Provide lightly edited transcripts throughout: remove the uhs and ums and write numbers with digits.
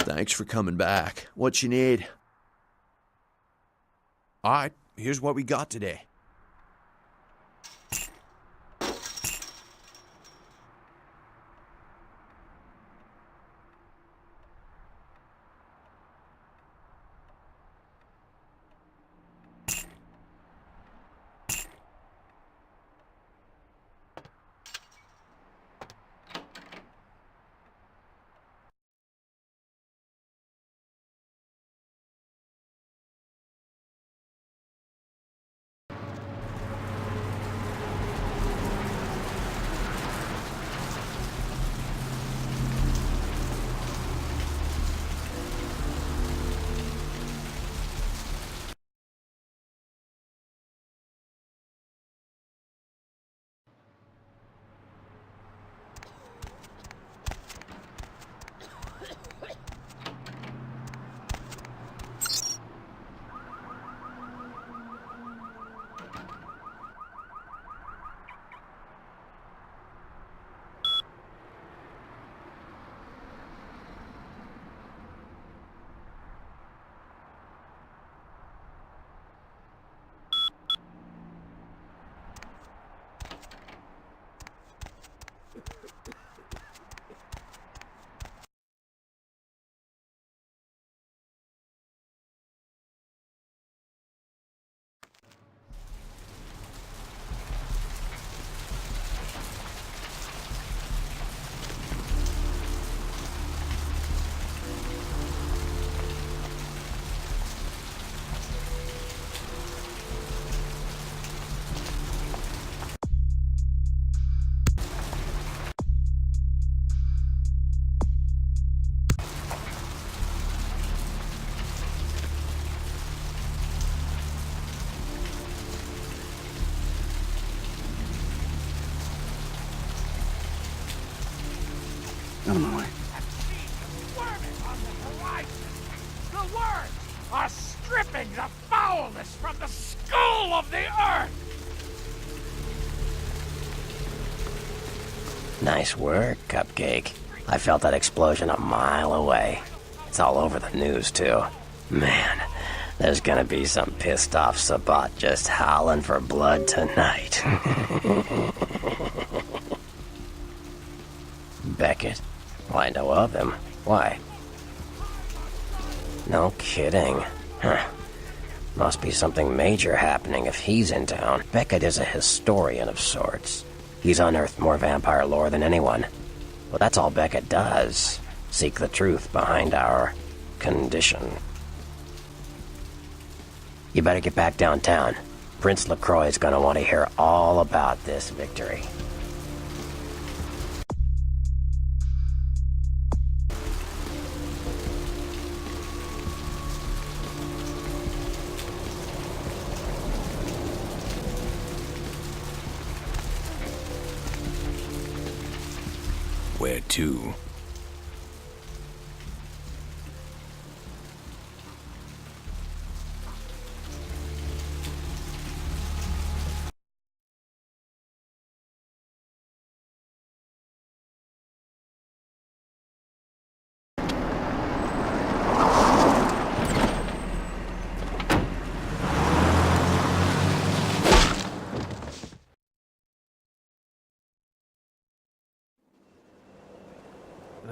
Thanks for coming back. What you need? Alright, here's what we got today. Out of my way. The words are stripping the foulness from the skull of the earth! Nice work, Cupcake. I felt that explosion a mile away. It's all over the news, too. Man, there's gonna be some pissed off Sabat just howling for blood tonight. Beckett? Well, I know of him. Why? No kidding. Huh. Must be something major happening if he's in town. Beckett is a historian of sorts. He's unearthed more vampire lore than anyone. Well, that's all Beckett does. Seek the truth behind our condition. You better get back downtown. Prince LaCroix's gonna want to hear all about this victory. Where to?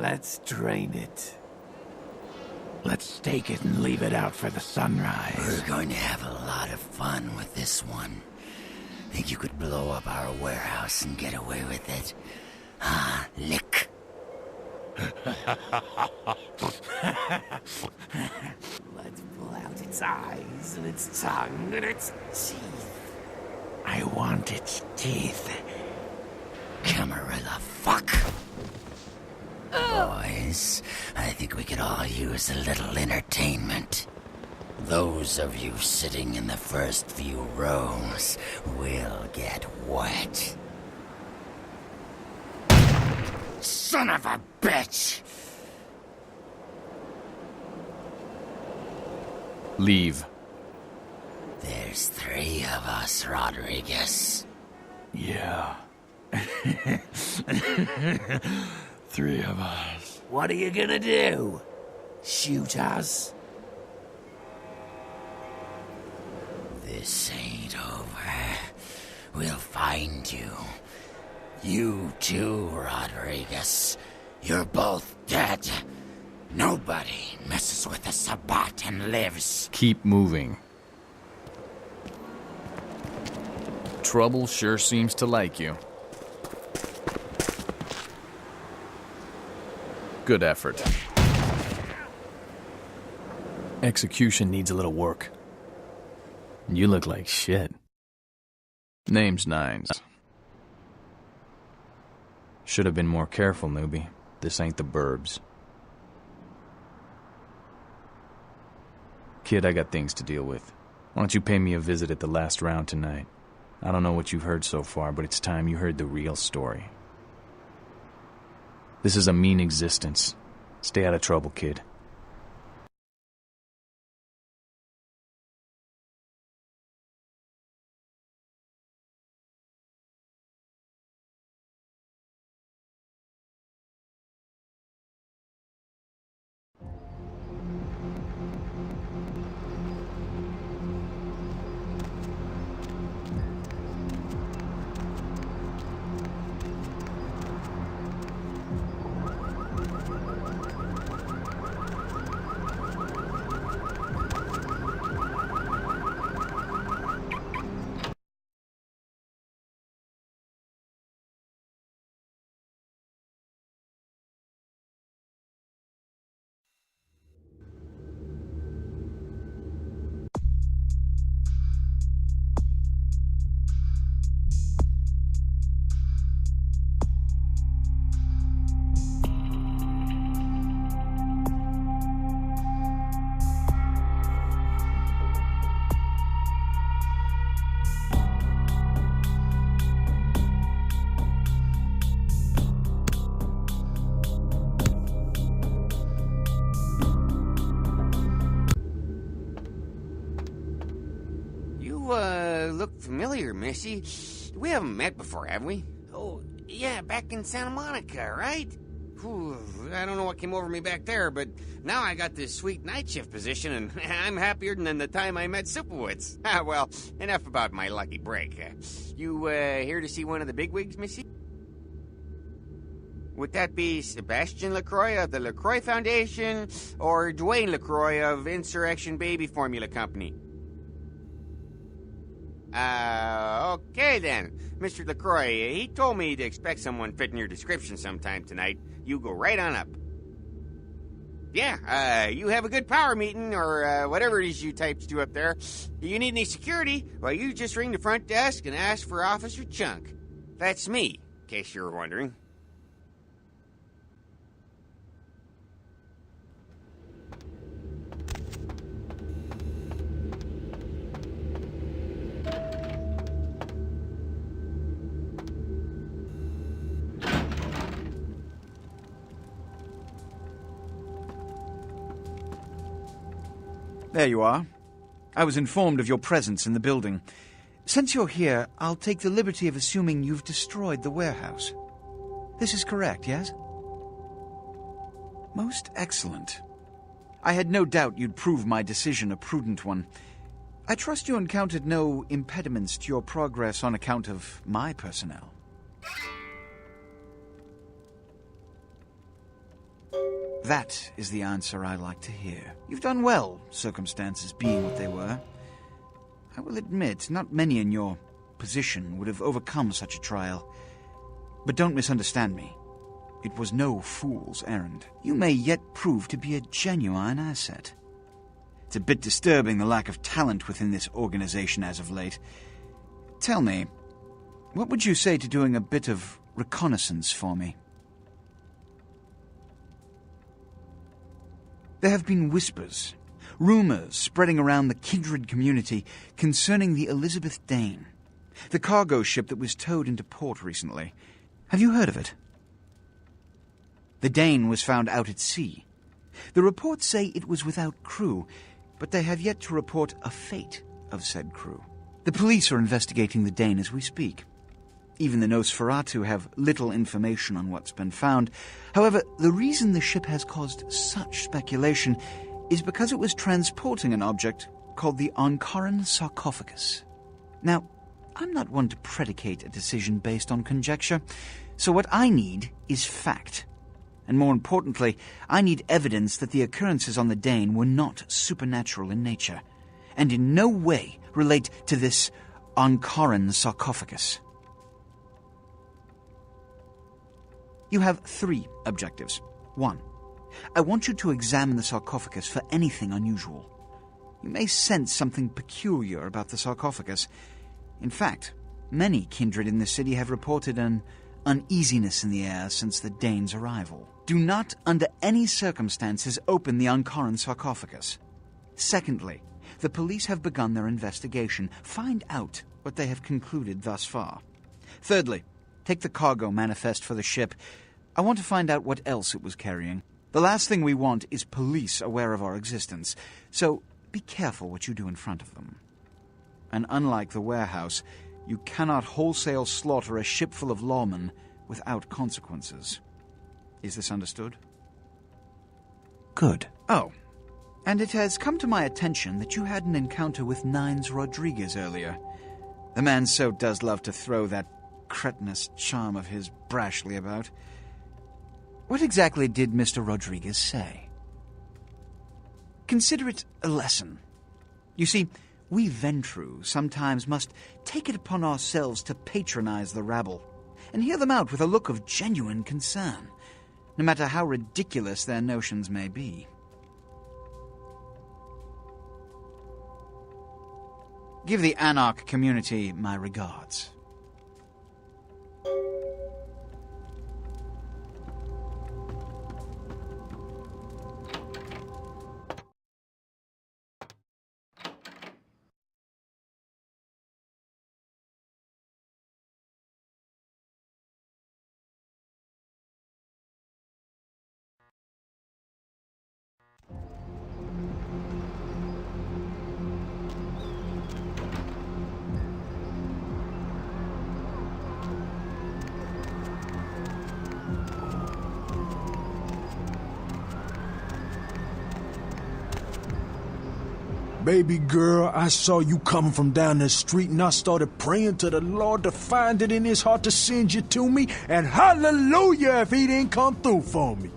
Let's drain it. Let's take it and leave it out for the sunrise. We're going to have a lot of fun with this one. Think you could blow up our warehouse and get away with it? Ah, lick. Let's pull out its eyes and its tongue and its teeth. I want its teeth. Camarilla fuck. Boys, I think we could all use a little entertainment. Those of you sitting in the first few rows will get wet. Son of a bitch! Leave. There's 3 of us, Rodriguez. Yeah. 3 of us. What are you gonna do? shoot us? This ain't over. We'll find you. You too, Rodriguez. You're both dead. Nobody messes with a Sabbat and lives. Keep moving. Trouble sure seems to like you. Good effort. Execution needs a little work. You look like shit. Name's Nines. Should have been more careful, newbie. This ain't the burbs. Kid, I got things to deal with. Why don't you pay me a visit at the last round tonight? I don't know what you've heard so far, but it's time you heard the real story. This is a mean existence. Stay out of trouble, kid. Look familiar, Missy. We haven't met before, have we? Oh, yeah, back in Santa Monica, right? Whew, I don't know what came over me back there, but now I got this sweet night shift position, and I'm happier than the time I met Supowitz. Well, enough about my lucky break. You here to see one of the bigwigs, Missy? Would that be Sebastian LaCroix of the LaCroix Foundation, or Dwayne LaCroix of Insurrection Baby Formula Company? Okay then. Mr. LaCroix, he told me to expect someone fitting your description sometime tonight. You go right on up. Yeah, you have a good power meeting, or whatever it is you types do up there. You need any security? Well, you just ring the front desk and ask for Officer Chunk. That's me, in case you were wondering. There you are. I was informed of your presence in the building. Since you're here, I'll take the liberty of assuming you've destroyed the warehouse. This is correct, yes? Most excellent. I had no doubt you'd prove my decision a prudent one. I trust you encountered no impediments to your progress on account of my personnel. That is the answer I like to hear. You've done well, circumstances being what they were. I will admit, not many in your position would have overcome such a trial. But don't misunderstand me. It was no fool's errand. You may yet prove to be a genuine asset. It's a bit disturbing the lack of talent within this organization as of late. Tell me, what would you say to doing a bit of reconnaissance for me? There have been whispers, rumors spreading around the kindred community concerning the Elizabeth Dane, the cargo ship that was towed into port recently. Have you heard of it? The Dane was found out at sea. The reports say it was without crew, but they have yet to report a fate of said crew. The police are investigating the Dane as we speak. Even the Nosferatu have little information on what's been found. However, the reason the ship has caused such speculation is because it was transporting an object called the Onkaran sarcophagus. Now, I'm not one to predicate a decision based on conjecture, so what I need is fact. And more importantly, I need evidence that the occurrences on the Dane were not supernatural in nature, and in no way relate to this Onkaran sarcophagus. You have 3 objectives. 1. I want you to examine the sarcophagus for anything unusual. You may sense something peculiar about the sarcophagus. In fact, many kindred in the city have reported an uneasiness in the air since the Dane's arrival. Do not, under any circumstances, open the Onkaran sarcophagus. Secondly, the police have begun their investigation. Find out what they have concluded thus far. Thirdly, take the cargo manifest for the ship. I want to find out what else it was carrying. The last thing we want is police aware of our existence, so be careful what you do in front of them. And unlike the warehouse, you cannot wholesale slaughter a ship full of lawmen without consequences. Is this understood? Good. Oh, and it has come to my attention that you had an encounter with Nines Rodriguez earlier. The man so does love to throw that cretinous charm of his brashly about. What exactly did Mr. Rodriguez say? Consider it a lesson. You see, we Ventru sometimes must take it upon ourselves to patronize the rabble and hear them out with a look of genuine concern, no matter how ridiculous their notions may be. Give the Anarch community my regards. Baby girl, I saw you coming from down the street and I started praying to the Lord to find it in his heart to send you to me, and hallelujah if he didn't come through for me.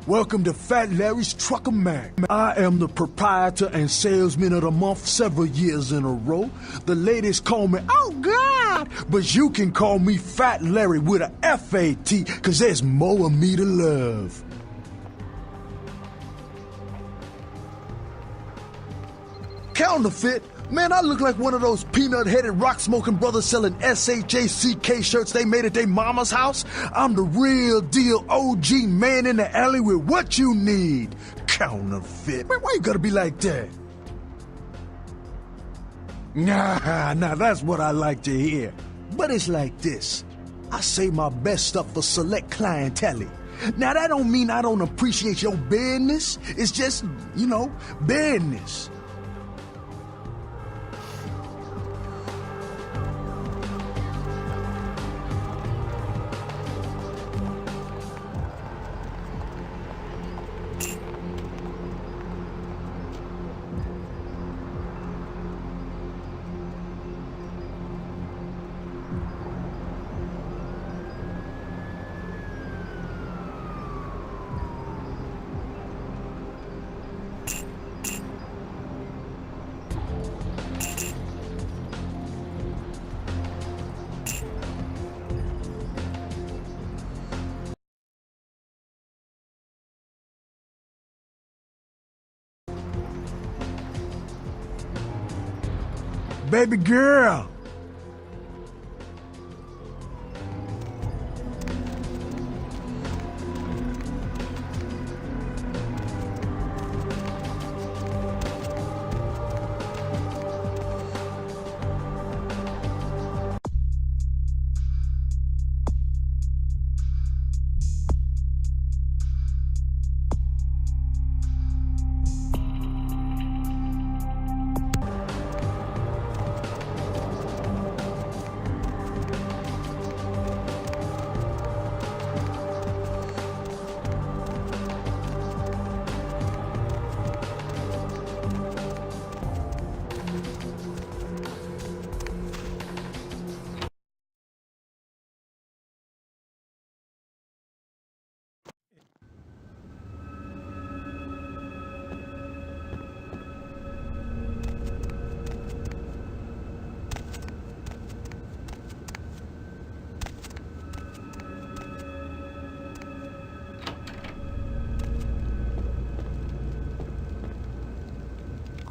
Welcome to Fat Larry's Trucker Mag. I am the proprietor and salesman of the month several years in a row. The ladies call me, oh God, but you can call me Fat Larry with a F-A-T, cause there's more of me to love. Counterfeit? Man, I look like one of those peanut-headed rock-smoking brothers selling S-H-A-C-K shirts they made at their mama's house. I'm the real deal OG man in the alley with what you need. Counterfeit? Man, why you gotta be like that? Nah, that's what I like to hear. But it's like this. I save my best stuff for select clientele. Now, that don't mean I don't appreciate your business. It's just, business. Baby girl.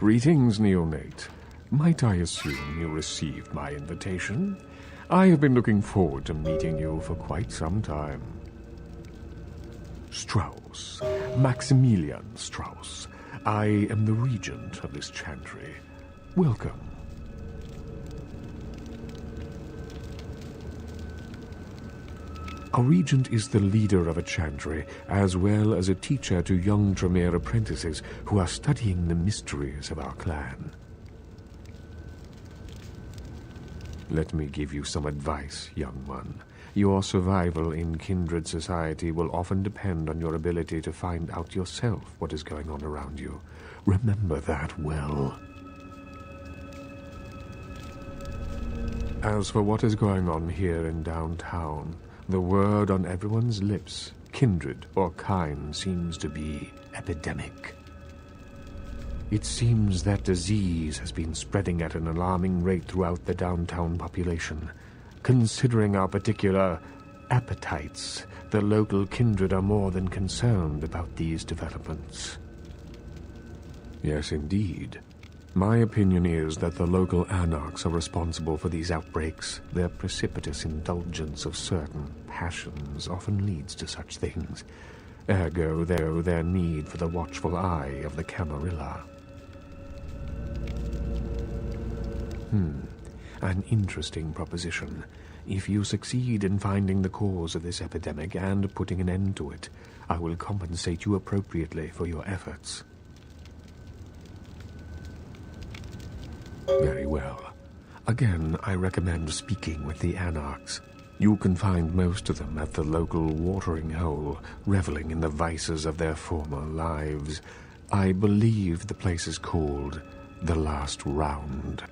Greetings, neonate. Might I assume you received my invitation? I have been looking forward to meeting you for quite some time. Strauss. Maximilian Strauss. I am the regent of this chantry. Welcome. A regent is the leader of a chantry, as well as a teacher to young Tremere apprentices who are studying the mysteries of our clan. Let me give you some advice, young one. Your survival in kindred society will often depend on your ability to find out yourself what is going on around you. Remember that well. As for what is going on here in downtown, the word on everyone's lips, kindred or kind, seems to be epidemic. It seems that disease has been spreading at an alarming rate throughout the downtown population. Considering our particular appetites, the local kindred are more than concerned about these developments. Yes, indeed. My opinion is that the local anarchs are responsible for these outbreaks. Their precipitous indulgence of certain passions often leads to such things. Ergo, their need for the watchful eye of the Camarilla. An interesting proposition. If you succeed in finding the cause of this epidemic and putting an end to it, I will compensate you appropriately for your efforts. Very well. Again, I recommend speaking with the anarchs. You can find most of them at the local watering hole, reveling in the vices of their former lives. I believe the place is called The Last Round.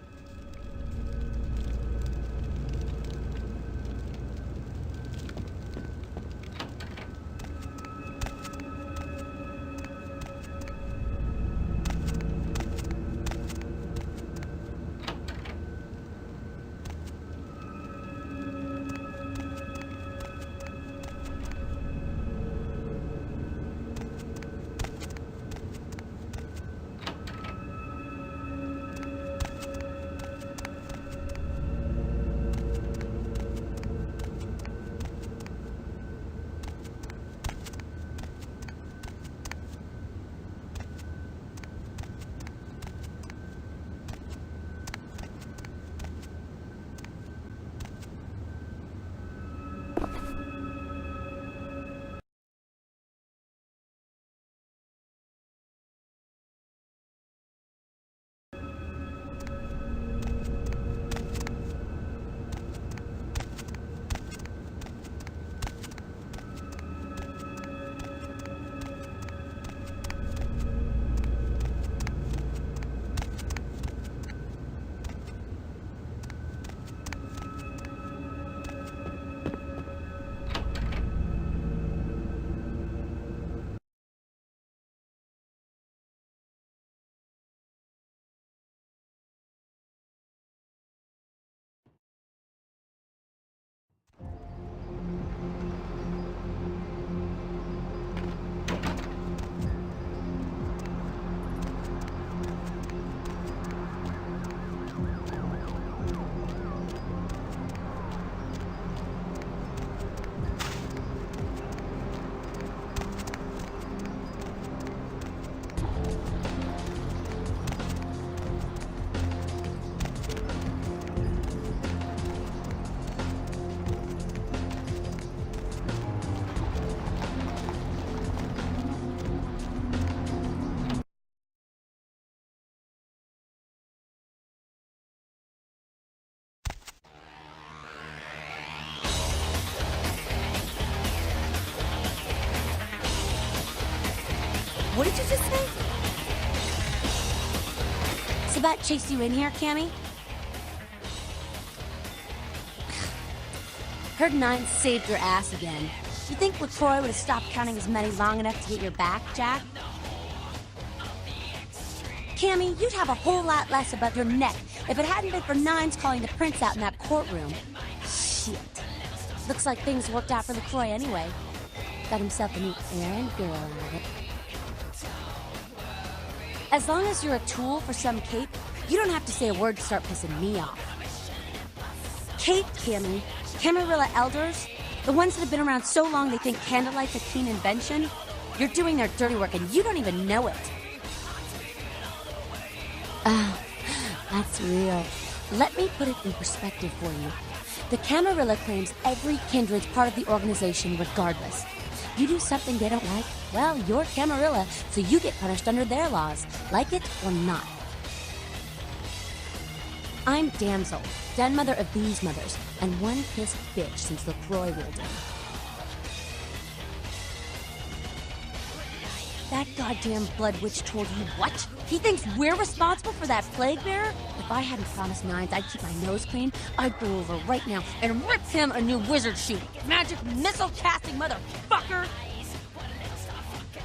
What did you just say? Sabat chased you in here, Cammy? Heard Nine saved your ass again. You think LaCroix would have stopped counting his money long enough to get your back, Jack? Cammy, you'd have a whole lot less above your neck if it hadn't been for Nines calling the prince out in that courtroom. Shit. Looks like things worked out for LaCroix anyway. Got himself a new errand girl out of it. As long as you're a tool for some cape, you don't have to say a word to start pissing me off. Cape Cammy, Camarilla elders, the ones that have been around so long they think candlelight's a keen invention, you're doing their dirty work and you don't even know it. Oh, that's real. Let me put it in perspective for you. The Camarilla claims every kindred's part of the organization regardless. You do something they don't like, well, you're Camarilla, so you get punished under their laws, like it or not. I'm Damsel, den mother of these mothers, and one pissed bitch since LaCroix rolled in. That goddamn blood witch told you what? He thinks we're responsible for that plague bearer? If I hadn't promised Nines I'd keep my nose clean, I'd go over right now and rip him a new wizard shoe. Magic missile casting motherfucker!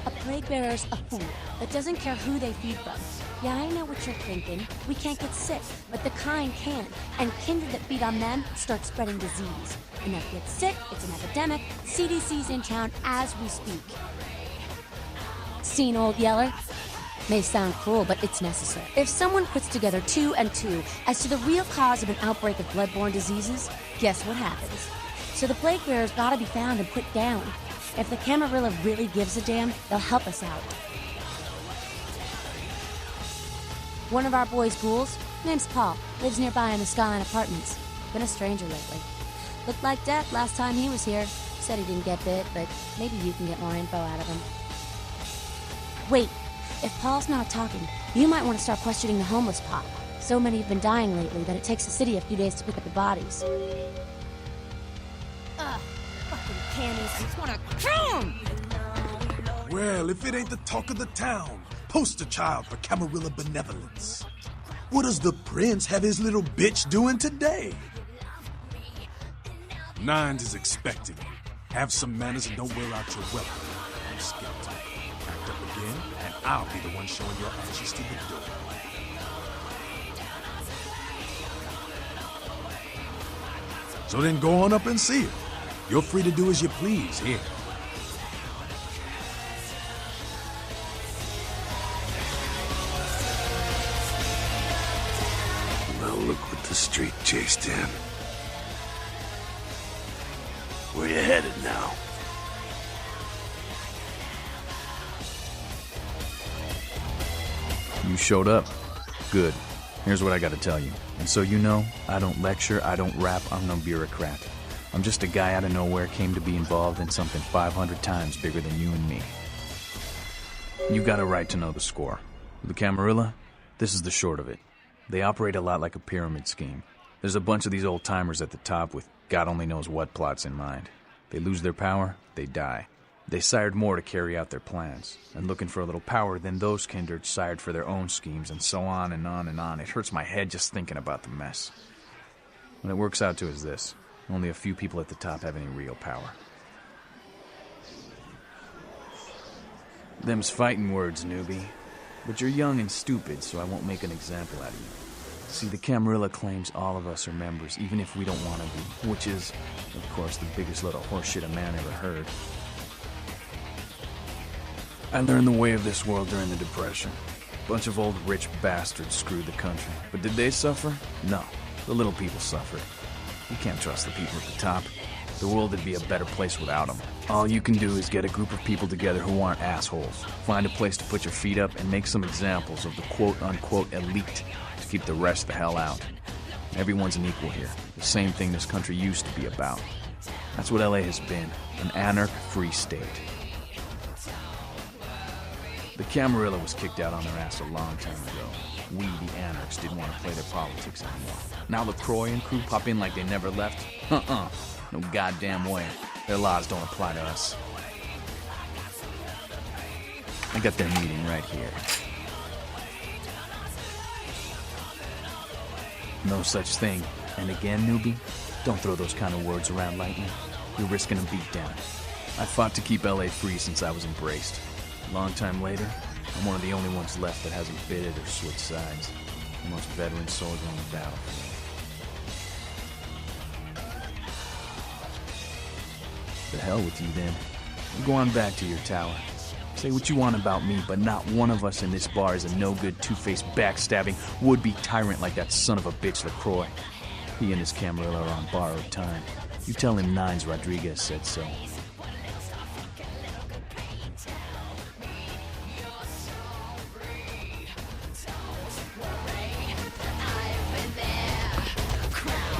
A plague bearer's a fool that doesn't care who they feed from. Yeah, I know what you're thinking. We can't get sick, but the kind can. And kindred that feed on them start spreading disease. Enough get sick, it's an epidemic. CDC's in town as we speak. Seen, Old Yeller? May sound cruel, but it's necessary. If someone puts together 2 and 2 as to the real cause of an outbreak of bloodborne diseases, guess what happens? So the plague bearers gotta be found and put down. If the Camarilla really gives a damn, they'll help us out. One of our boys' ghouls, name's Paul, lives nearby in the Skyline Apartments. Been a stranger lately. Looked like death last time he was here. Said he didn't get bit, but maybe you can get more info out of him. Wait, if Paul's not talking, you might want to start questioning the homeless pop. So many have been dying lately that it takes the city a few days to pick up the bodies. Ugh, fucking cannies, I just wanna kill him! Well, if it ain't the talk of the town, poster child for Camarilla benevolence. What does the prince have his little bitch doing today? Nines is expecting you. Have some manners and don't wear out your weapon. I'm skeptical. Act up again, and I'll be the one showing your ashes to the door. So then go on up and see her. You're free to do as you please here. Well, look what the street chased in. Where you headed now? You showed up. Good. Here's what I gotta tell you. And so you know, I don't lecture, I don't rap, I'm no bureaucrat. I'm just a guy out of nowhere came to be involved in something 500 times bigger than you and me. You got a right to know the score. The Camarilla, this is the short of it. They operate a lot like a pyramid scheme. There's a bunch of these old-timers at the top with God only knows what plots in mind. They lose their power, they die. They sired more to carry out their plans, and looking for a little power, then those kindred sired for their own schemes, and so on and on and on. It hurts my head just thinking about the mess. What it works out to is this. Only a few people at the top have any real power. Them's fighting words, newbie. But you're young and stupid, so I won't make an example out of you. See, the Camarilla claims all of us are members, even if we don't want to be, which is, of course, the biggest load of horseshit a man ever heard. I learned the way of this world during the Depression. A bunch of old rich bastards screwed the country. But did they suffer? No. The little people suffered. You can't trust the people at the top. The world would be a better place without them. All you can do is get a group of people together who aren't assholes. Find a place to put your feet up and make some examples of the quote-unquote elite to keep the rest the hell out. Everyone's an equal here. The same thing this country used to be about. That's what LA has been. An anarch-free state. The Camarilla was kicked out on their ass a long time ago. We, the anarchs, didn't want to play their politics anymore. Now LaCroix and crew pop in like they never left? No goddamn way. Their laws don't apply to us. I got their meeting right here. No such thing. And again, newbie, don't throw those kind of words around lightly. You're risking a beatdown. I fought to keep LA free since I was embraced. A long time later, I'm one of the only ones left that hasn't bidded or switched sides. The most veteran soldier on the battlefield. The hell with you then. You go on back to your tower. Say what you want about me, but not one of us in this bar is a no-good, two-faced, backstabbing, would-be tyrant like that son of a bitch LaCroix. He and his Camarilla are on borrowed time. You tell him Nines Rodriguez said so.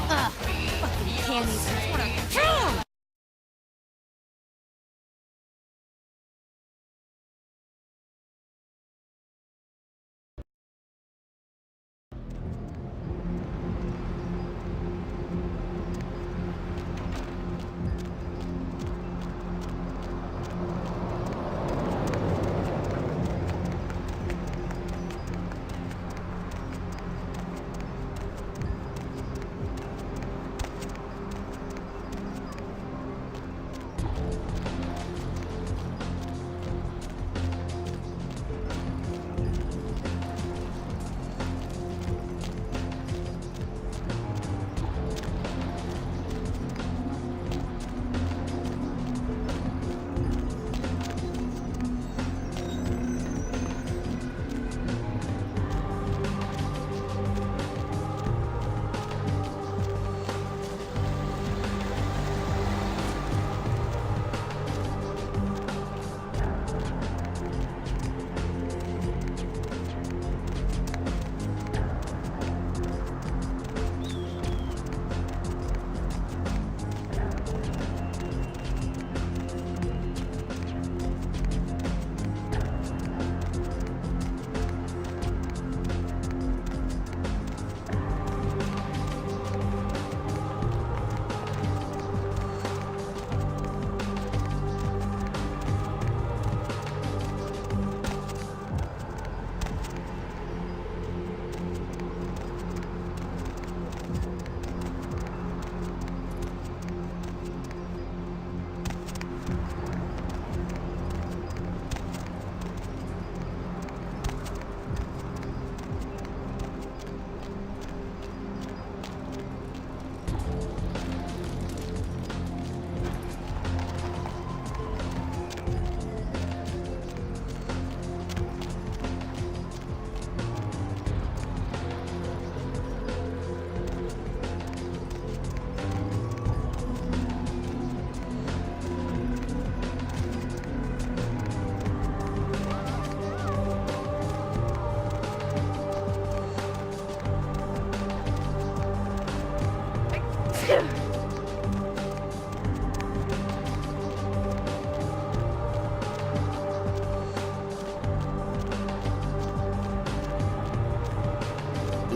Fucking candies. I wanna kill him!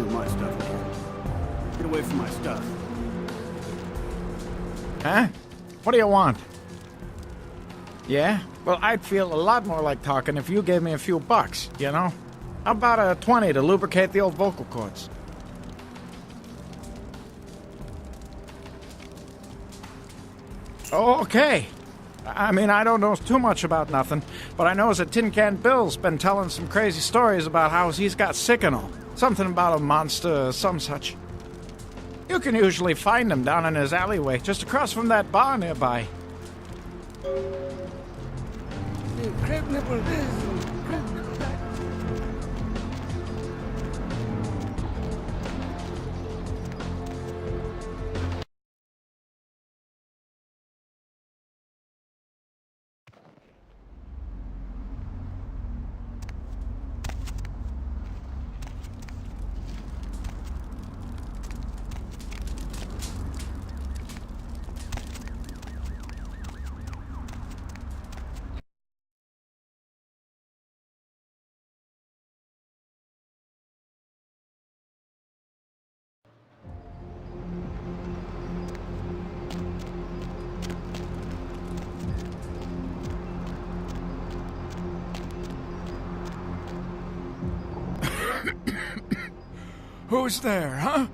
My stuff again. Get away from my stuff. Huh? What do you want? Yeah? Well, I'd feel a lot more like talking if you gave me a few bucks, you know? How about a 20 to lubricate the old vocal cords? Okay. I mean, I don't know too much about nothing, but I know that Tin Can Bill's been telling some crazy stories about how he's got sick and all. Something about a monster, some such. You can usually find him down in his alleyway, just across from that bar nearby. Who's there, huh?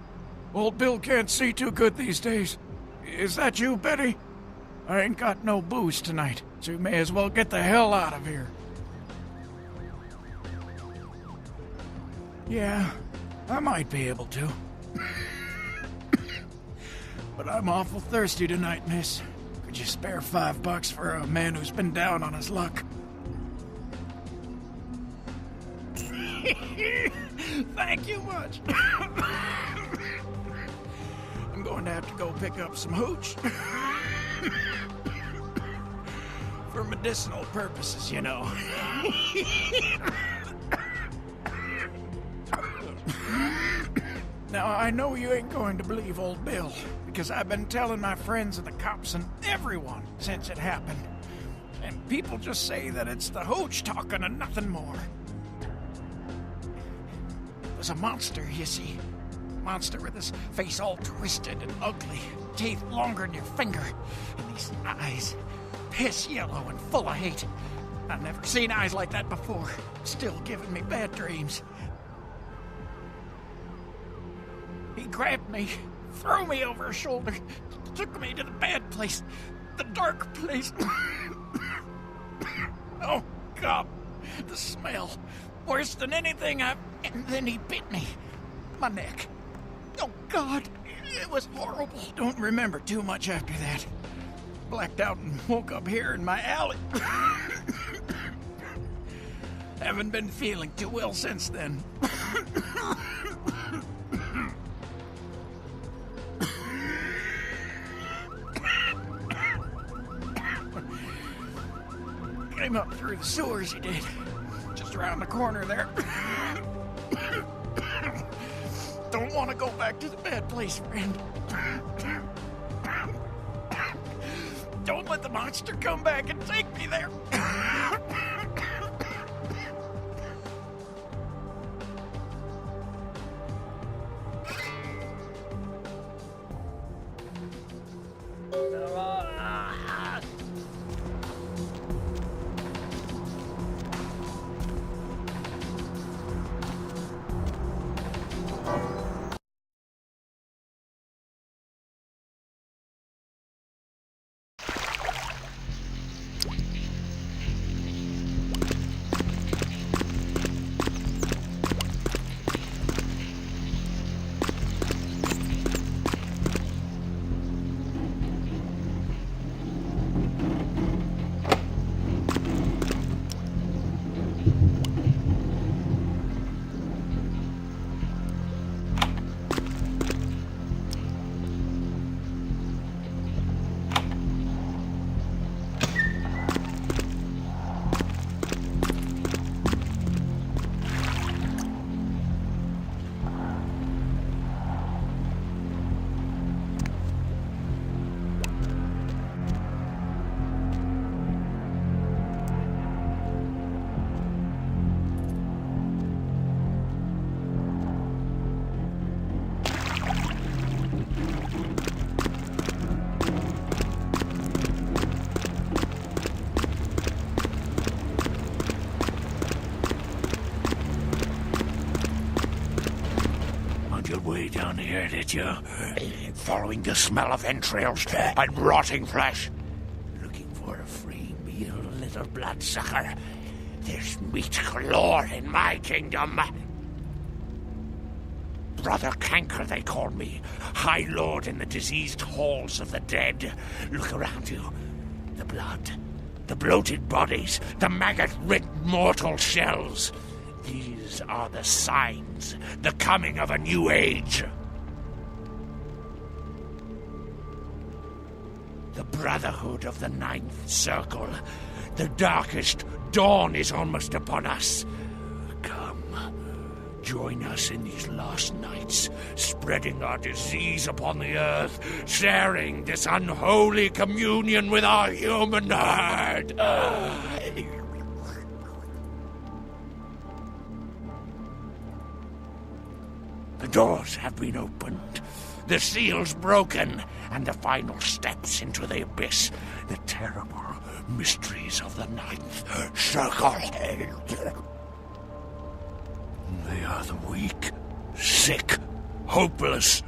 Old Bill can't see too good these days. Is that you, Betty? I ain't got no booze tonight, so you may as well get the hell out of here. Yeah, I might be able to. But I'm awful thirsty tonight, miss. Could you spare $5 for a man who's been down on his luck? Thank you much. I'm going to have to go pick up some hooch. For medicinal purposes, you know. Now, I know you ain't going to believe old Bill, because I've been telling my friends and the cops and everyone since it happened. And people just say that it's the hooch talking and nothing more. It was a monster, you see. Monster with his face all twisted and ugly, teeth longer than your finger, and these eyes, piss yellow and full of hate. I've never seen eyes like that before. Still giving me bad dreams. He grabbed me, threw me over his shoulder, took me to the bad place, the dark place. Oh, God, the smell. Worse than anything I've... And then he bit me. My neck. Oh, God, it was horrible. Don't remember too much after that. Blacked out and woke up here in my alley. Haven't been feeling too well since then. Came up through the sewers, he did. Just around the corner there. Don't want to go back to the bad place, friend. Don't let the monster come back and take me there. Way down here, did you? Following the smell of entrails and rotting flesh. Looking for a free meal, little bloodsucker. There's meat galore in my kingdom. Brother Canker, they call me. High Lord in the diseased halls of the dead. Look around you. The blood. The bloated bodies. The maggot-ridden mortal shells. These are the signs, the coming of a new age. The Brotherhood of the Ninth Circle. The darkest dawn is almost upon us. Come, join us in these last nights, spreading our disease upon the earth, sharing this unholy communion with our human herd. The doors have been opened, the seals broken, and the final steps into the abyss, the terrible mysteries of the Ninth Circle. They are the weak, sick, hopeless.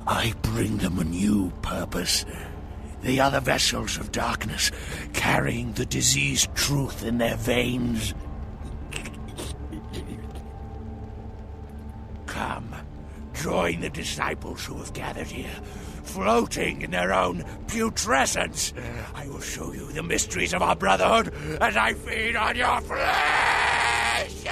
I bring them a new purpose. They are the vessels of darkness, carrying the diseased truth in their veins. Come, join the disciples who have gathered here, floating in their own putrescence. I will show you the mysteries of our brotherhood as I feed on your flesh.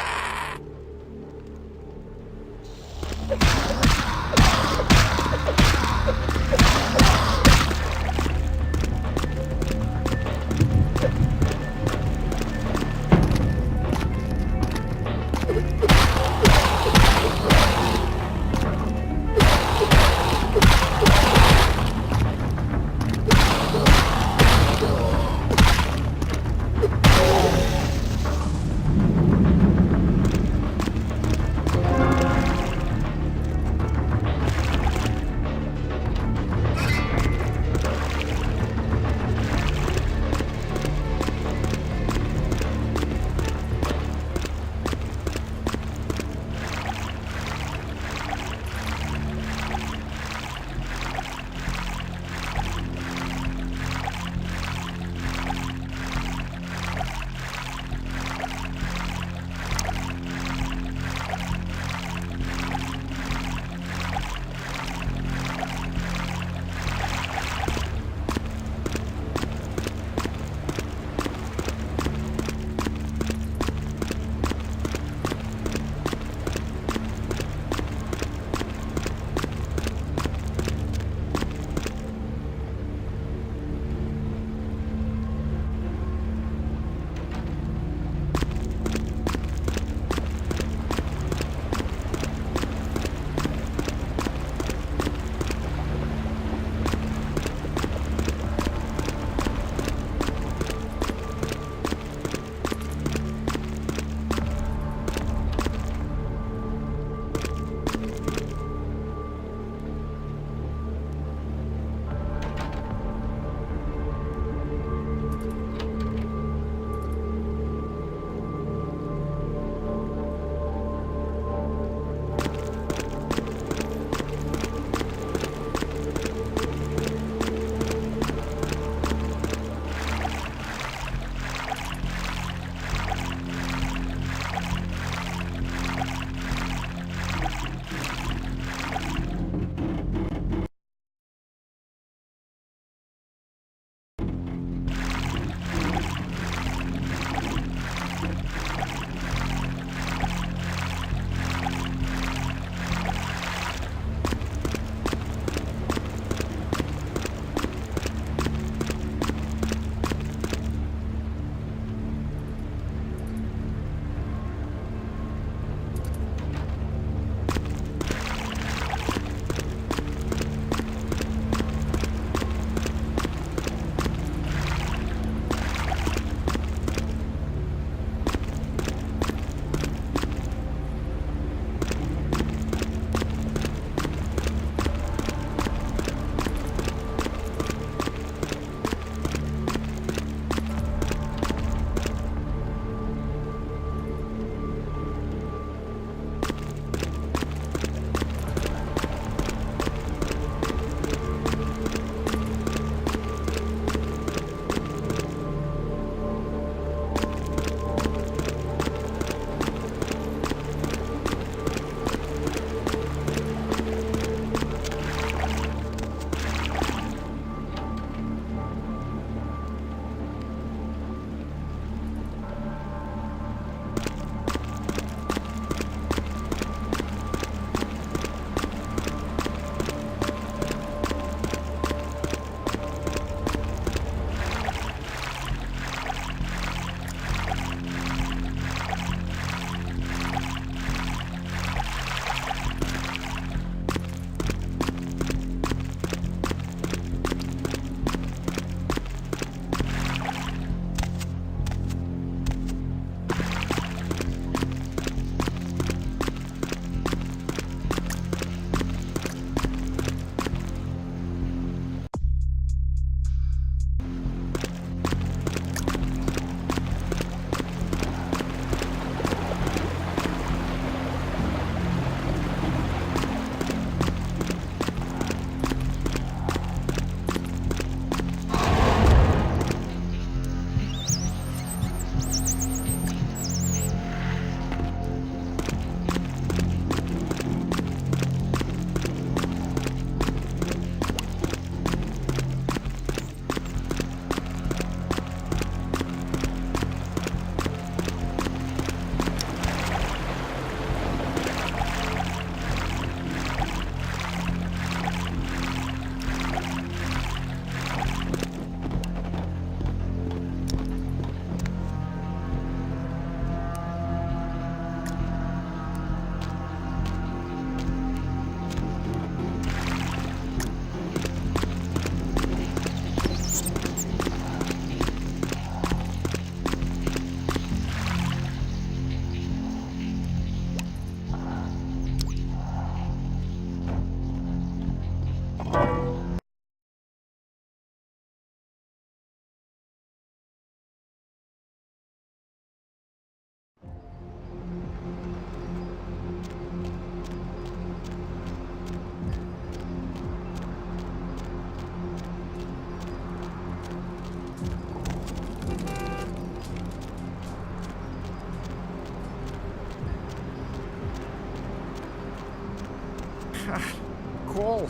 Cool.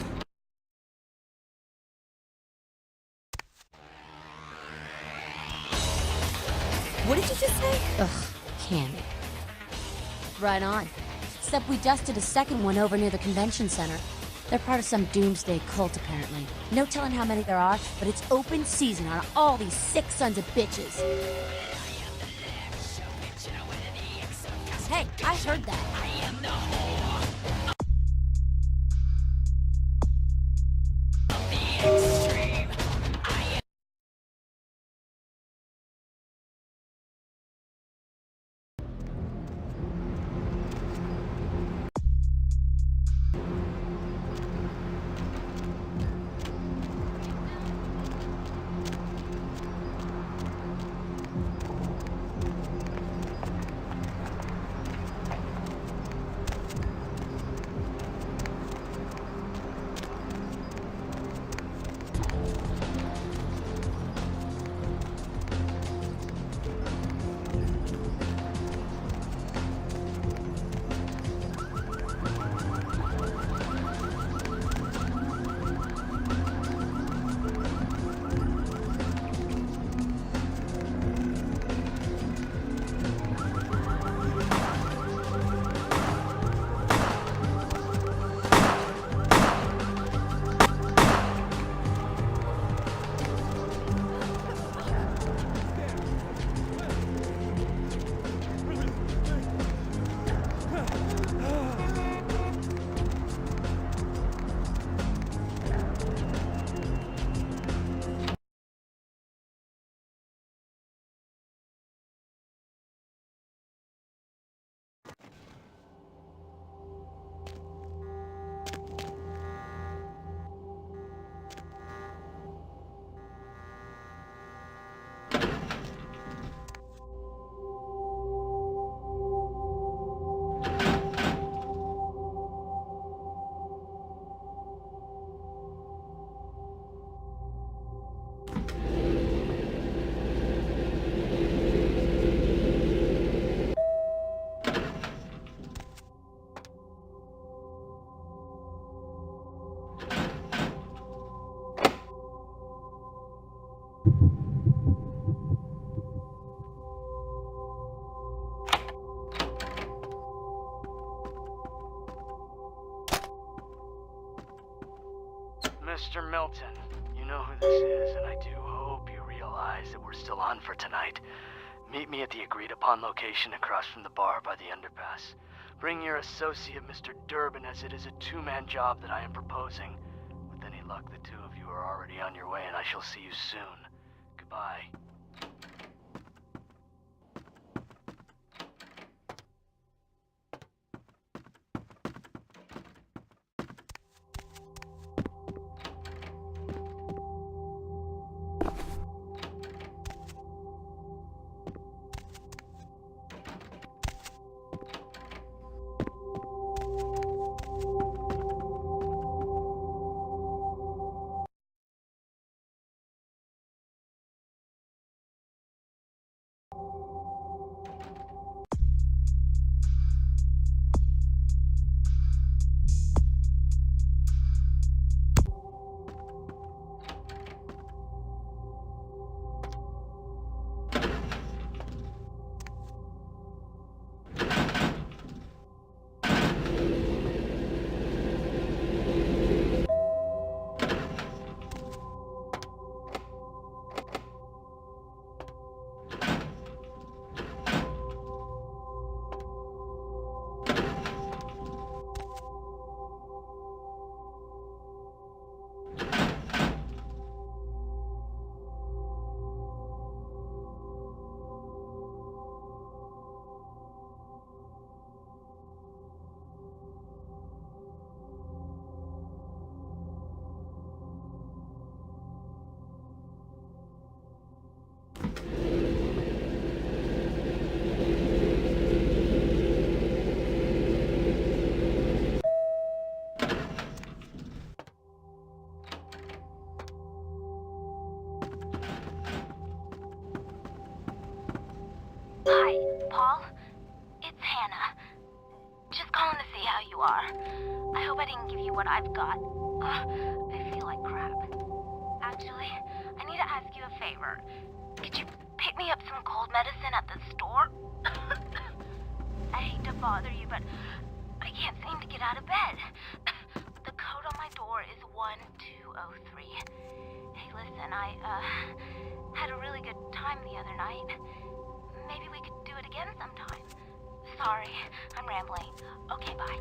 What did you just say? Ugh, candy. Right on. Except we dusted a second one over near the convention center. They're part of some doomsday cult, apparently. No telling how many there are, but it's open season on all these sick sons of bitches. Hey, I heard that. Mr. Milton, you know who this is, and I do hope you realize that we're still on for tonight. Meet me at the agreed-upon location across from the bar by the underpass. Bring your associate, Mr. Durbin, as it is a two-man job that I am proposing. With any luck, the two of you are already on your way, and I shall see you soon. Goodbye. Hi, Paul. It's Hannah. Just calling to see how you are. I hope I didn't give you what I've got. I feel like crap. Actually, I need to ask you a favor. Could you pick me up some cold medicine at the store? I hate to bother you, but I can't seem to get out of bed. The code on my door is 1203. Hey, listen, I had a really good time the other night. Maybe we could do it again sometime. Sorry, I'm rambling. Okay, bye.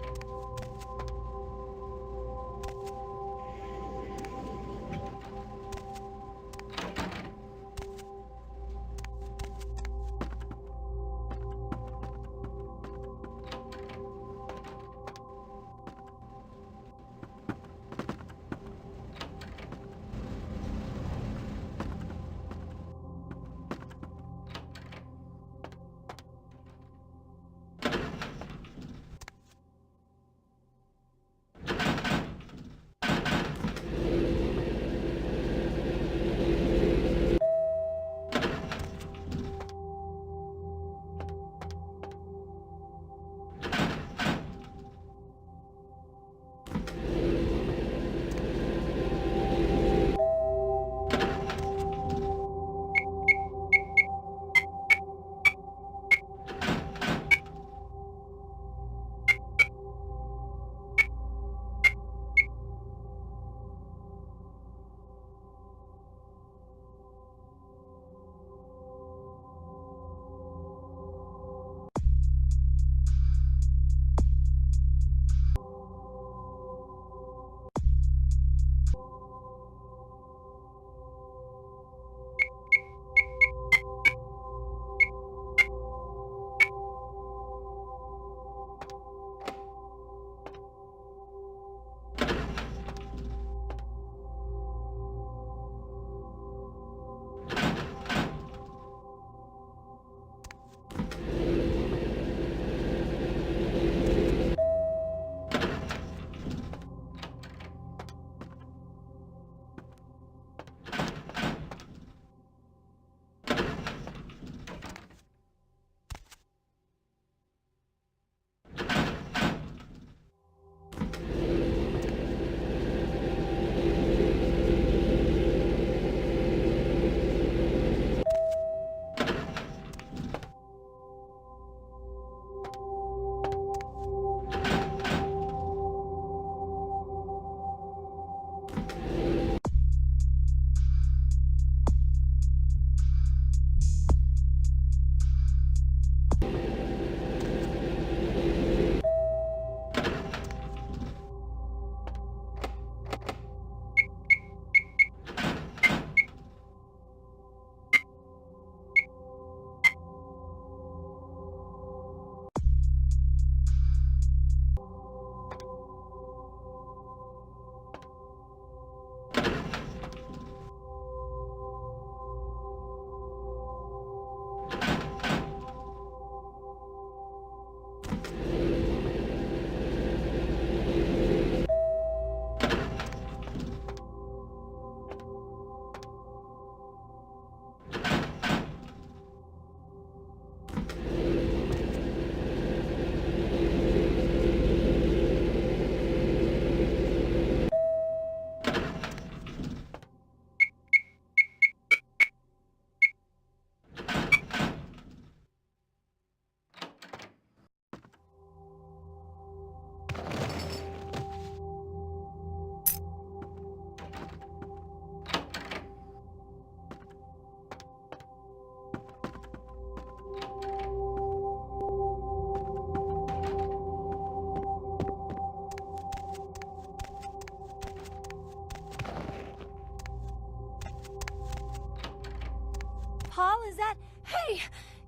Paul, is that... Hey,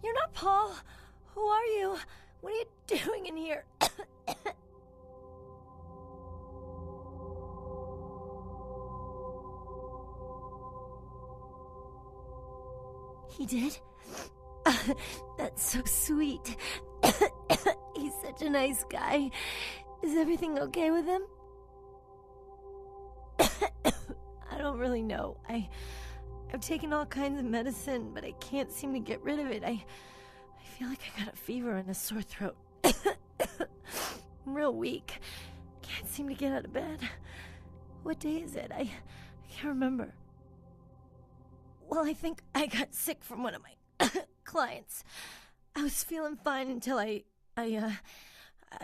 you're not Paul. Who are you? What are you doing in here? He did? That's so sweet. He's such a nice guy. Is everything okay with him? I don't really know. I've taken all kinds of medicine, but I can't seem to get rid of it. I feel like I got a fever and a sore throat. I'm real weak. Can't seem to get out of bed. What day is it? I can't remember. Well, I think I got sick from one of my clients. I was feeling fine until I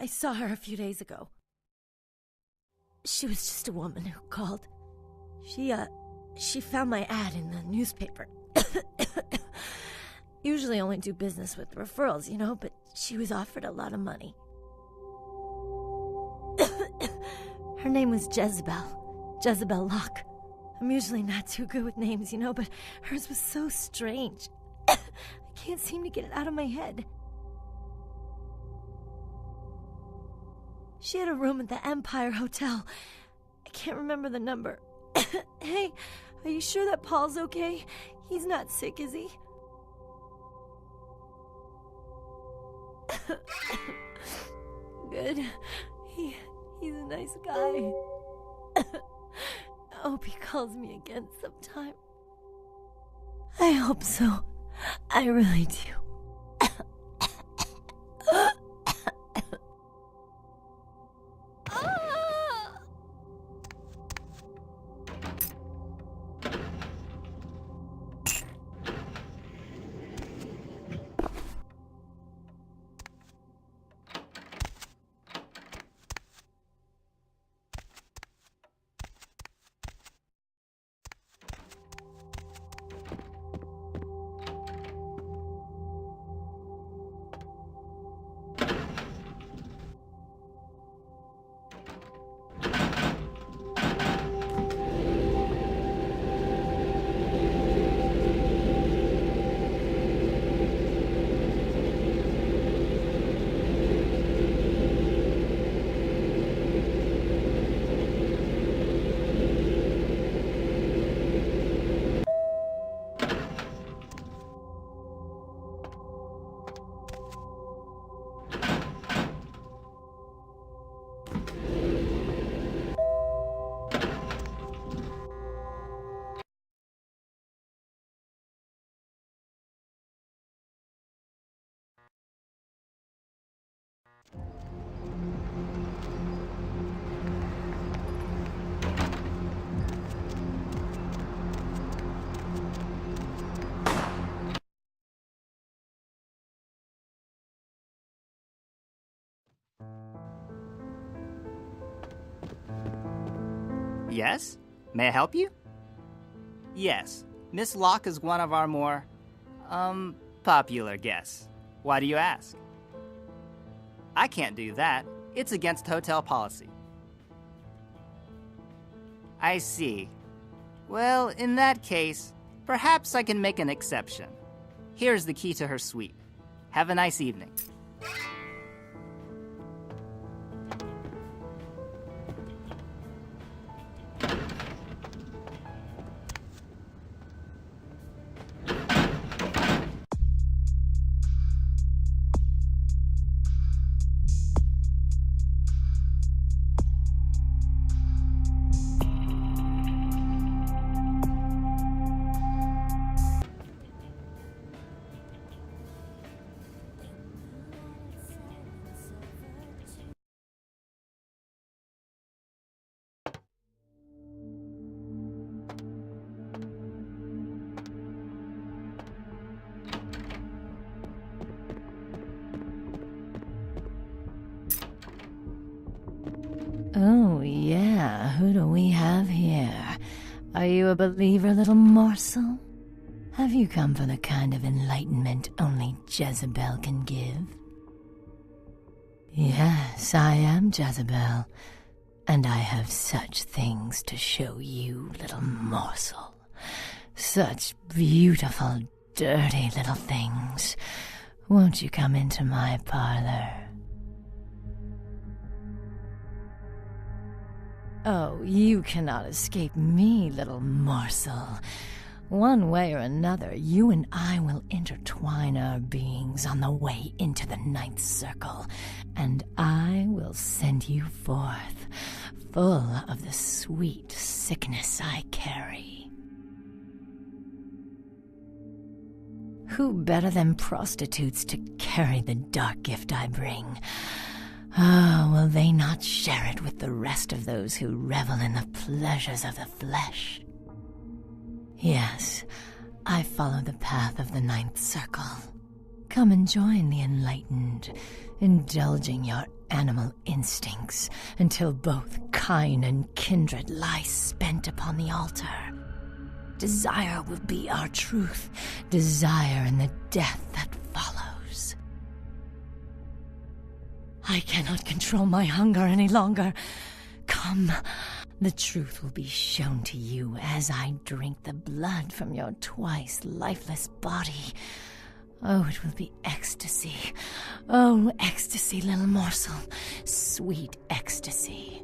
saw her a few days ago. She was just a woman who called. She found my ad in the newspaper. Usually only do business with referrals, you know, but she was offered a lot of money. Her name was Jezebel Locke. I'm usually not too good with names, you know, but hers was so strange. I can't seem to get it out of my head. She had a room at the Empire Hotel. I can't remember the number. Hey, are you sure that Paul's okay? He's not sick, is he? Good. He's a nice guy. I hope he calls me again sometime. I hope so. I really do. Yes? May I help you? Yes, Miss Locke is one of our more, popular guests. Why do you ask? I can't do that. It's against hotel policy. I see. Well, in that case, perhaps I can make an exception. Here's the key to her suite. Have a nice evening. Oh, yeah. Who do we have here? Are you a believer, little morsel? Have you come for the kind of enlightenment only Jezebel can give? Yes, I am Jezebel, and I have such things to show you, little morsel. Such beautiful, dirty little things. Won't you come into my parlor? Oh, you cannot escape me, little morsel. One way or another, you and I will intertwine our beings on the way into the ninth circle, and I will send you forth, full of the sweet sickness I carry. Who better than prostitutes to carry the dark gift I bring? Ah, will they not share it with the rest of those who revel in the pleasures of the flesh? Yes, I follow the path of the ninth circle. Come and join the enlightened, indulging your animal instincts until both kind and kindred lie spent upon the altar. Desire will be our truth, desire and the death that follows. I cannot control my hunger any longer. Come, the truth will be shown to you as I drink the blood from your twice lifeless body. Oh, it will be ecstasy. Oh, ecstasy, little morsel. Sweet ecstasy.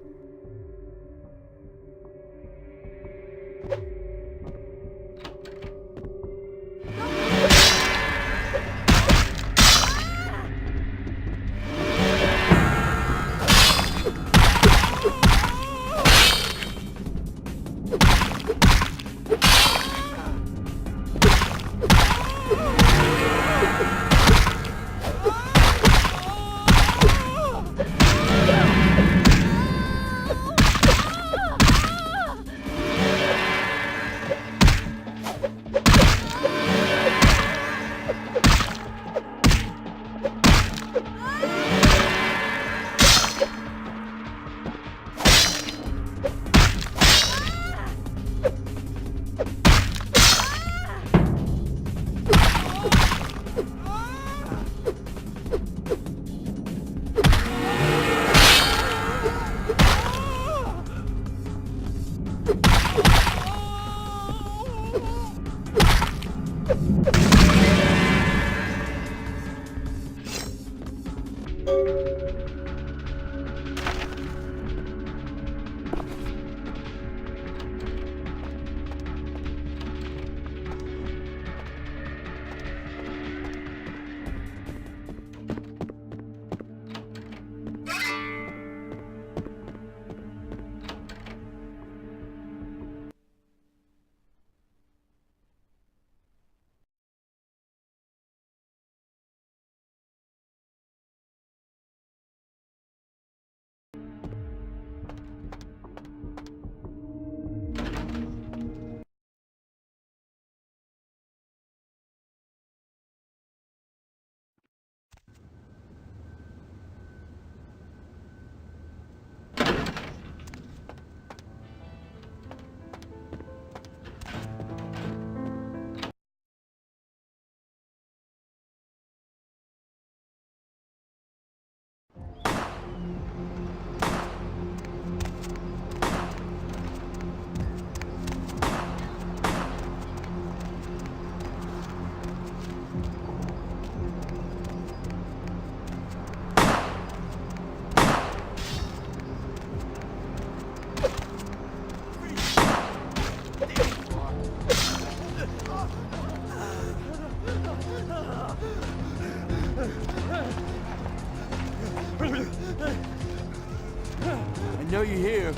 I know you're here.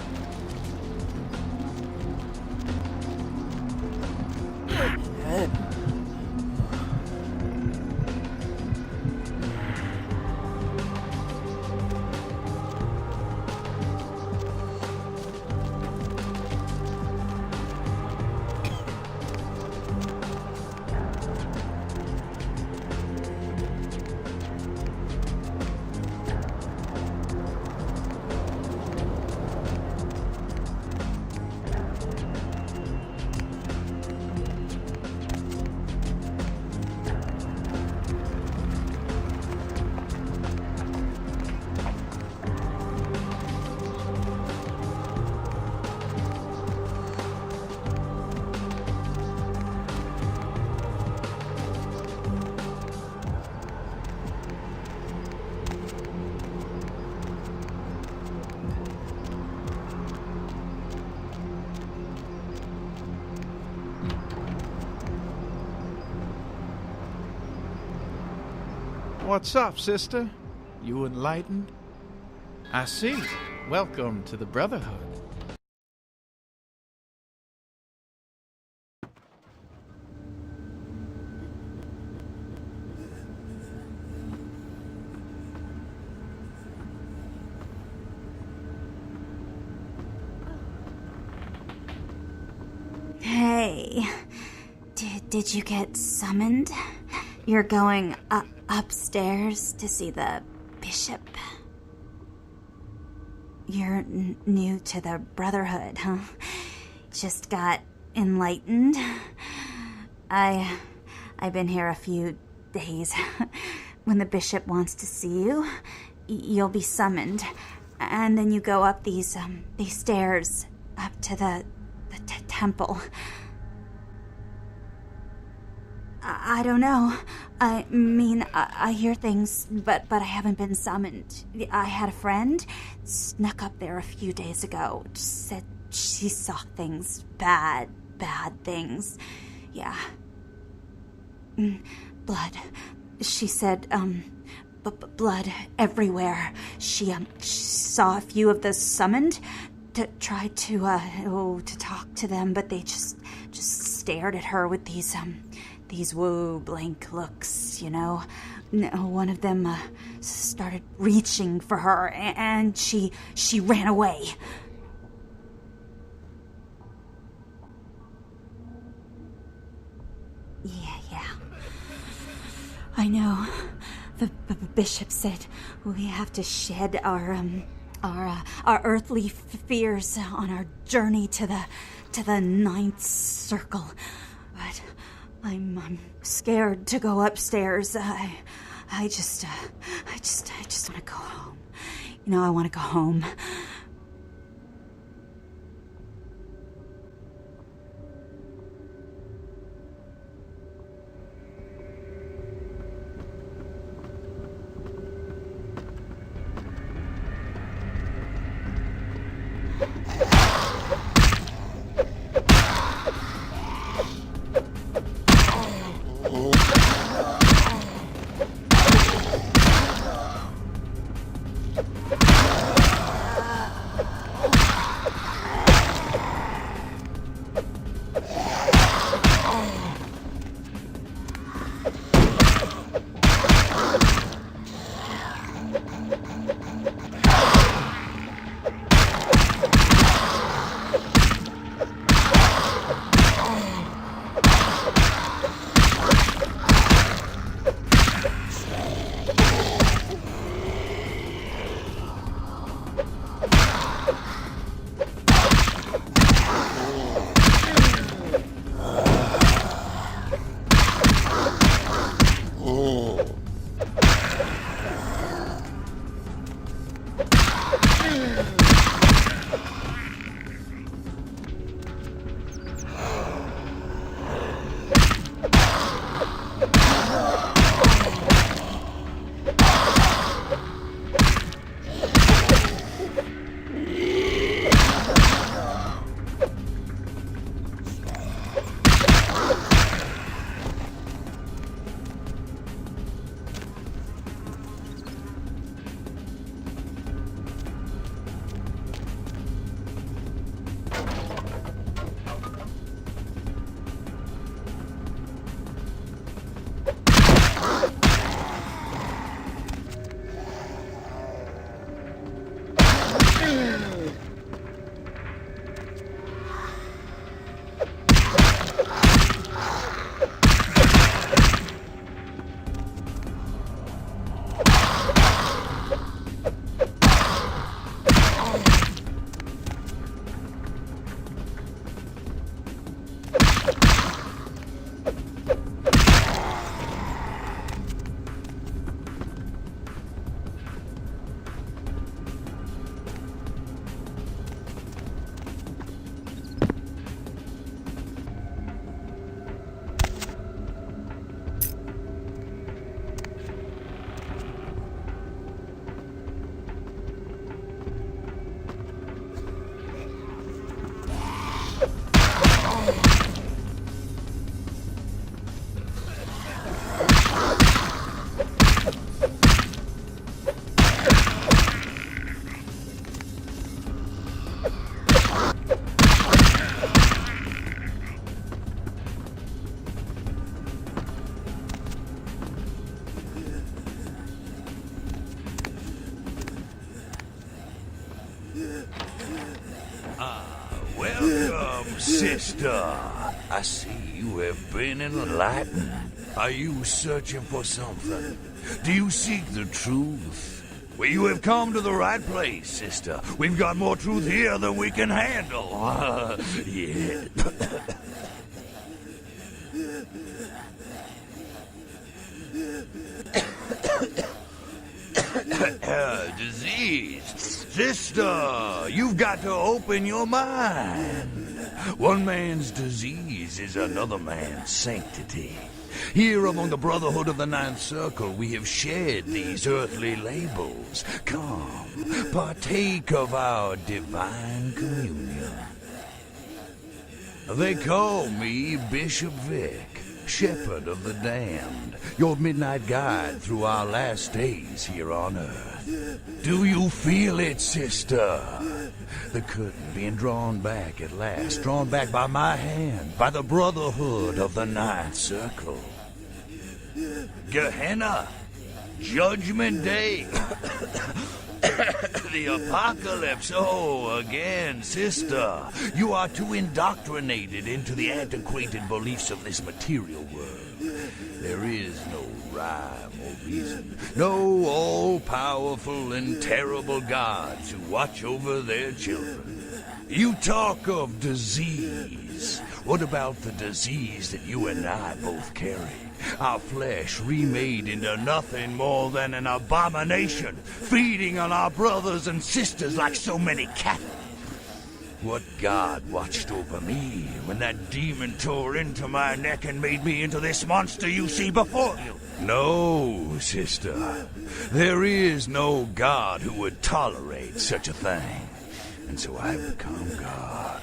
What's up, sister? You enlightened? I see. Welcome to the Brotherhood. Hey, did you get summoned? You're going upstairs to see the bishop? You're new to the Brotherhood, huh? Just got enlightened? I've been here a few days. When the bishop wants to see you, you'll be summoned. And then you go up these stairs up to the temple. I don't know. I mean, I hear things, but I haven't been summoned. I had a friend snuck up there a few days ago. Said she saw things, bad things. Yeah. Blood. She said, blood everywhere. She saw a few of the summoned to try to talk to them, but they just stared at her with these blank looks, you know. One of them started reaching for her, and she ran away. Yeah. I know. The bishop said we have to shed our earthly fears on our journey to the ninth circle, but I'm scared to go upstairs. I just want to go home. You know, I want to go home. Welcome, sister. I see you have been enlightened. Are you searching for something? Do you seek the truth? Well, you have come to the right place, sister. We've got more truth here than we can handle. Yeah. Disease. Sister, you've got to open your mind. One man's disease is another man's sanctity. Here among the Brotherhood of the Ninth Circle, we have shared these earthly labels. Come, partake of our divine communion. They call me Bishop Vic, Shepherd of the Damned, your midnight guide through our last days here on Earth. Do you feel it, sister? The curtain being drawn back at last, drawn back by my hand, by the Brotherhood of the Ninth Circle. Gehenna, Judgment Day, the apocalypse. Oh, again, sister, you are too indoctrinated into the antiquated beliefs of this material world. There is no rhyme or reason, no all-powerful and terrible gods who watch over their children. You talk of disease. What about the disease that you and I both carry? Our flesh remade into nothing more than an abomination, feeding on our brothers and sisters like so many cattle. What god watched over me when that demon tore into my neck and made me into this monster you see before you? No, sister. There is no god who would tolerate such a thing. And so I've become God.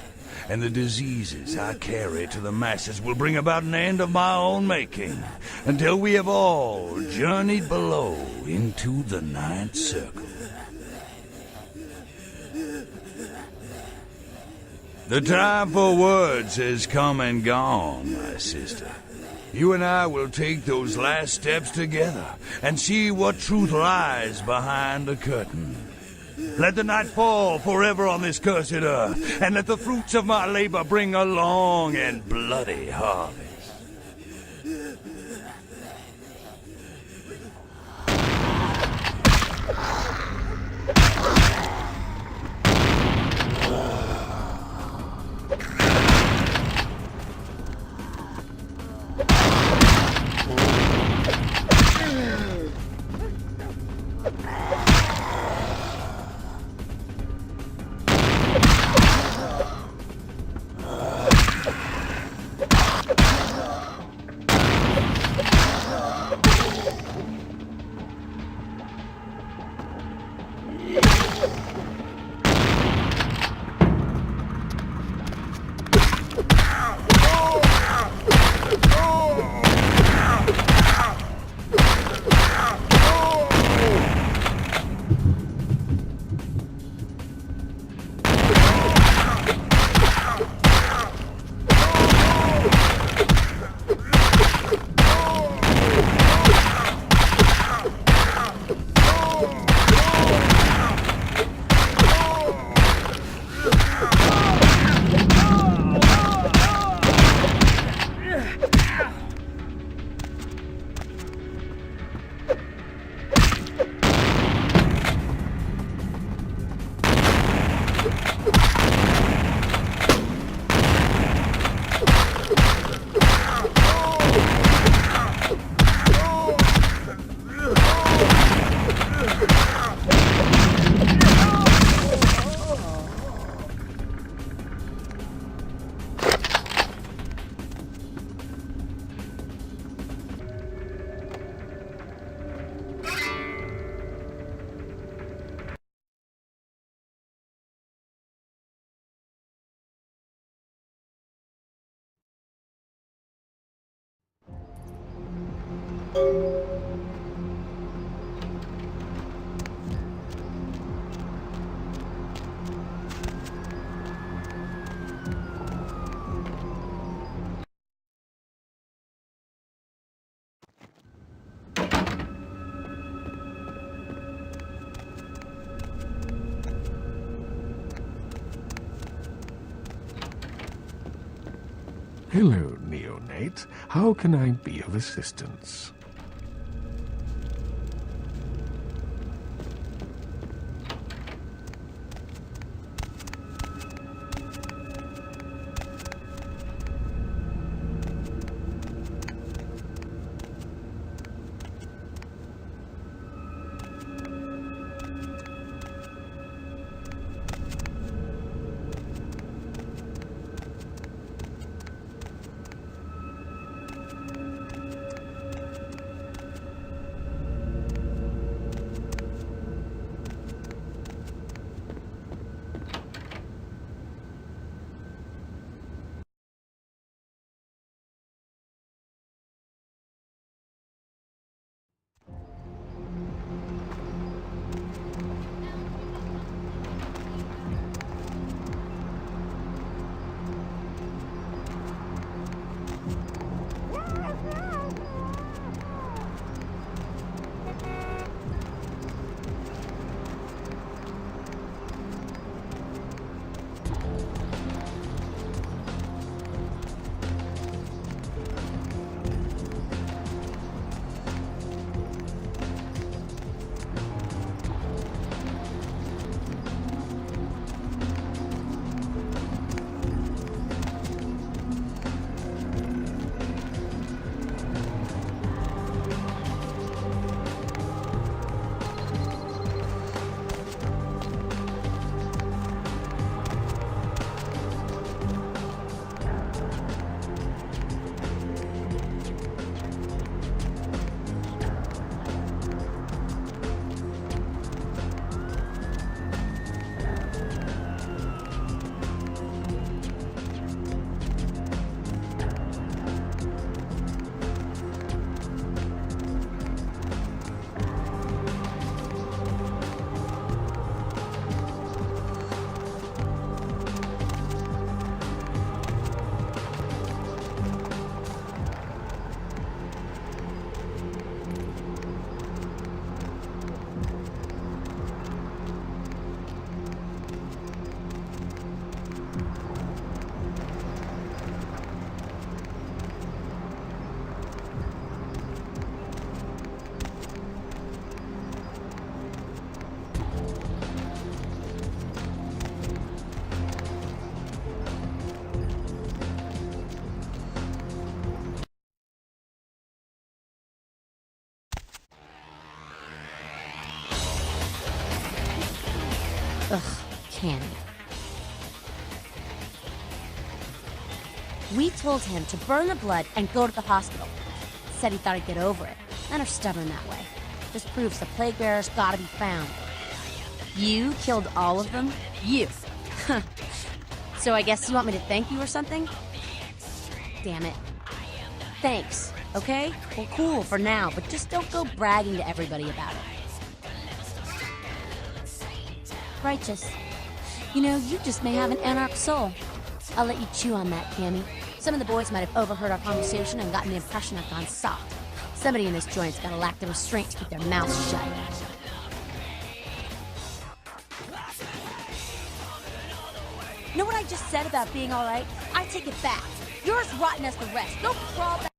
And the diseases I carry to the masses will bring about an end of my own making, until we have all journeyed below into the Ninth Circle. The time for words has come and gone, my sister. You and I will take those last steps together and see what truth lies behind the curtain. Let the night fall forever on this cursed earth, and let the fruits of my labor bring a long and bloody harvest. Hello, neonate. How can I be of assistance? Ugh, Candy. We told him to burn the blood and go to the hospital. Said he thought he'd get over it. Men are stubborn that way. This proves the plague bearers gotta be found. You killed all of them? You. So I guess you want me to thank you or something? Damn it. Thanks, okay? Well, cool for now, but just don't go bragging to everybody about it. Righteous. You know, you just may have an anarch soul. I'll let you chew on that, Cammy. Some of the boys might have overheard our conversation and gotten the impression I've gone soft. Somebody in this joint's gotta lack the restraint to keep their mouths shut. Know what I just said about being alright? I take it back. You're as rotten as the rest. Go crawl back.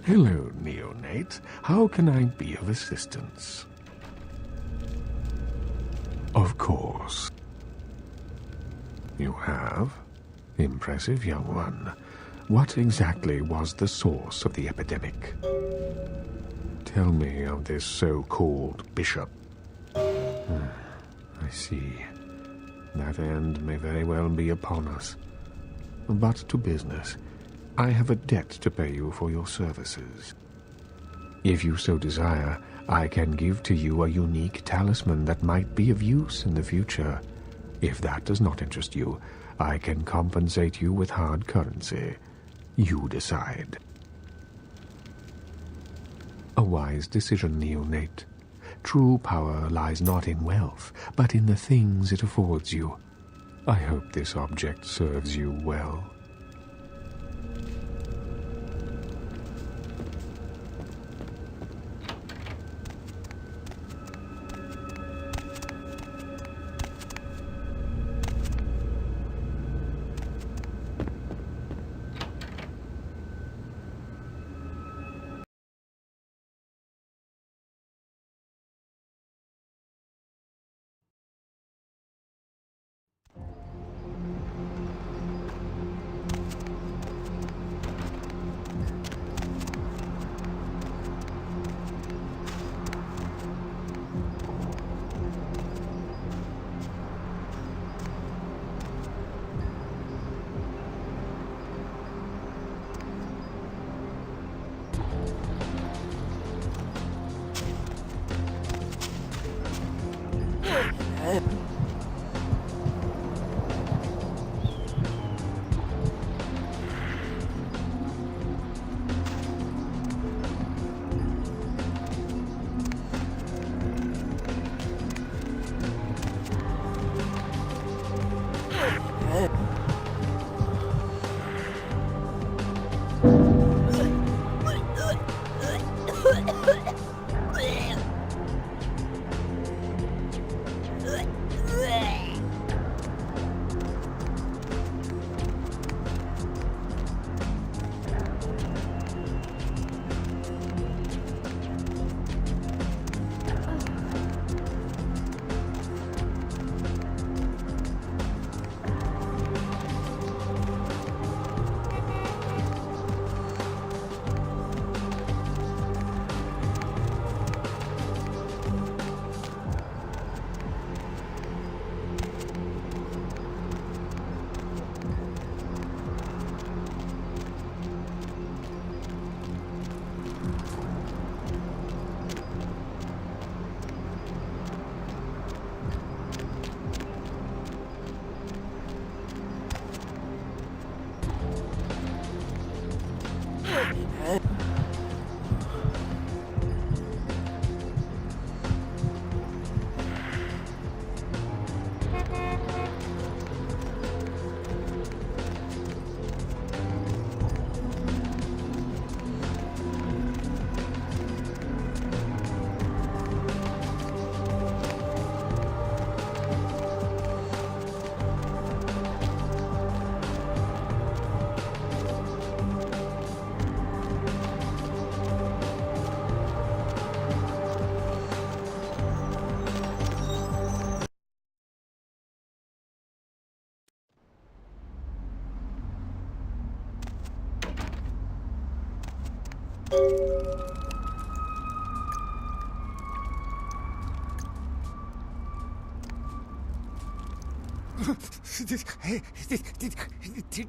Hello, neonate. How can I be of assistance? Of course. You have? Impressive, young one. What exactly was the source of the epidemic? Tell me of this so-called bishop. I see. That end may very well be upon us. But to business. I have a debt to pay you for your services. If you so desire, I can give to you a unique talisman that might be of use in the future. If that does not interest you, I can compensate you with hard currency. You decide. A wise decision, neonate. True power lies not in wealth, but in the things it affords you. I hope this object serves you well.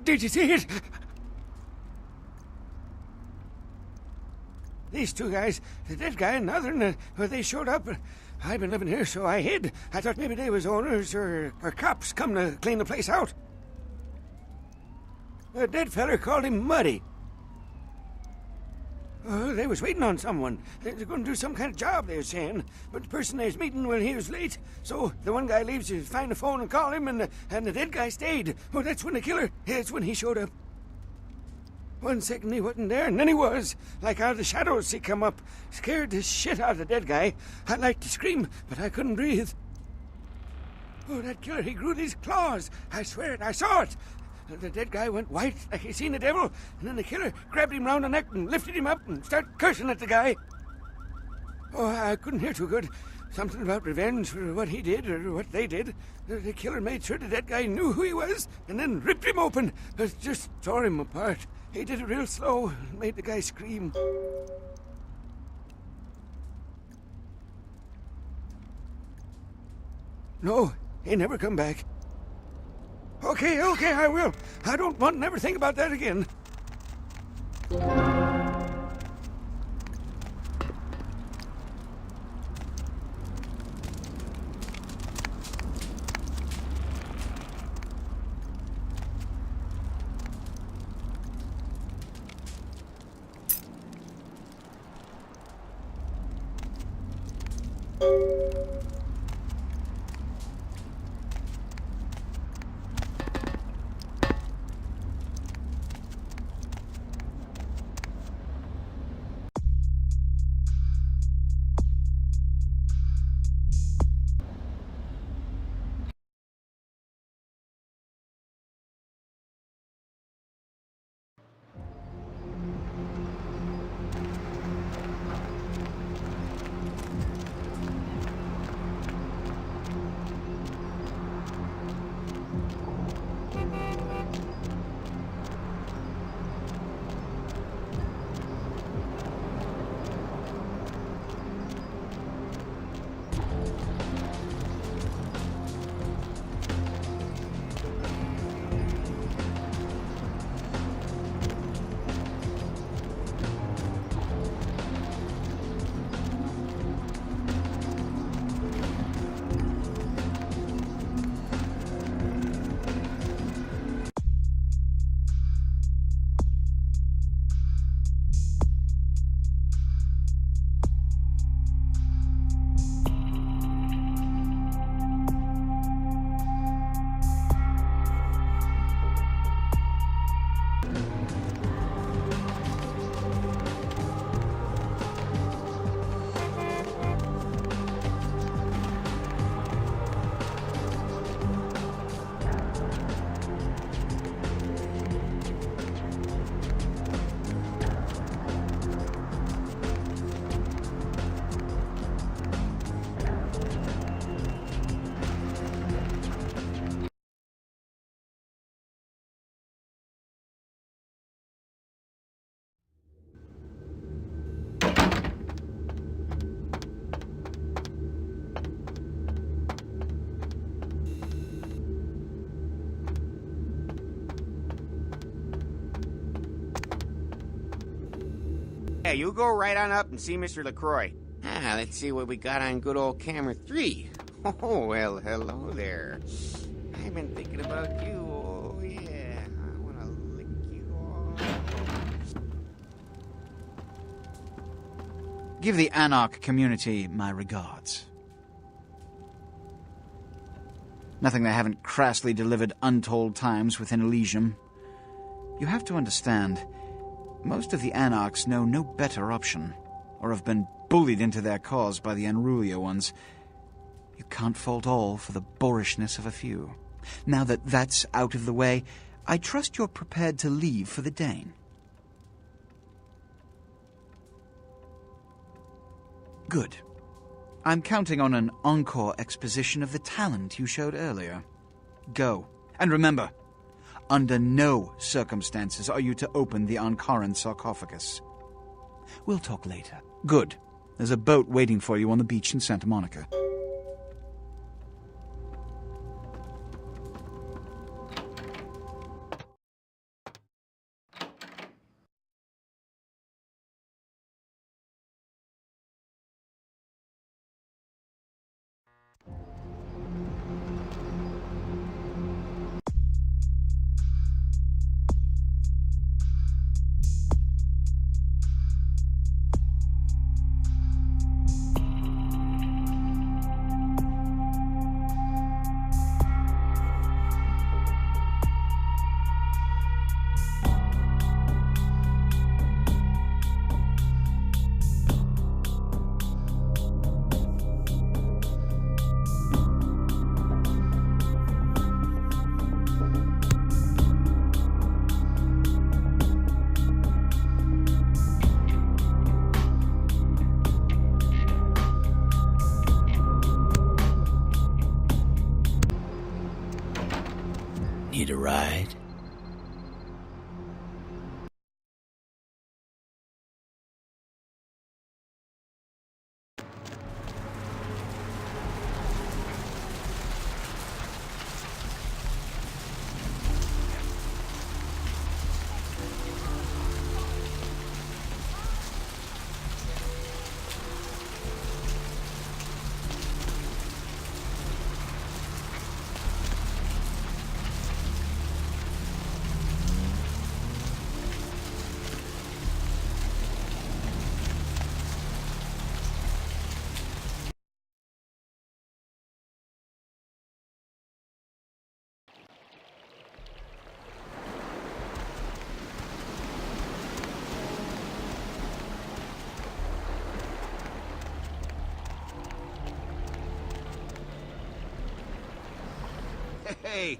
Did you see it? These two guys, the dead guy and the other, they showed up. I've been living here, so I hid. I thought maybe they was owners or cops come to clean the place out. The dead feller called him Muddy. They was waiting on someone. They were going to do some kind of job, they were saying. But the person they was meeting, well, he was late. So the one guy leaves to find the phone and call him, and the dead guy stayed. Oh, that's when the killer, that's when he showed up. 1 second he wasn't there, and then he was. Like out of the shadows he come up. Scared the shit out of the dead guy. I'd like to scream, but I couldn't breathe. Oh, that killer, he grew these claws. I swear it, I saw it. The dead guy went white like he seen the devil, and then the killer grabbed him round the neck and lifted him up and started cursing at the guy. Oh, I couldn't hear too good. Something about revenge for what he did or what they did. The killer made sure the dead guy knew who he was and then ripped him open. Just tore him apart. He did it real slow and made the guy scream. No, he never come back. Okay, I will. I don't want to never think about that again. Yeah, you go right on up and see Mr. LaCroix. Let's see what we got on good old camera 3. Oh, well, hello there. I've been thinking about you. Oh, yeah. I want to lick you off. Give the Anarch community my regards. Nothing they haven't crassly delivered untold times within Elysium. You have to understand, most of the Anarchs know no better option, or have been bullied into their cause by the unrulier ones. You can't fault all for the boorishness of a few. Now that that's out of the way, I trust you're prepared to leave for the Dane. Good. I'm counting on an encore exposition of the talent you showed earlier. Go. And remember, under no circumstances are you to open the Ankaran sarcophagus. We'll talk later. Good. There's a boat waiting for you on the beach in Santa Monica. Hey,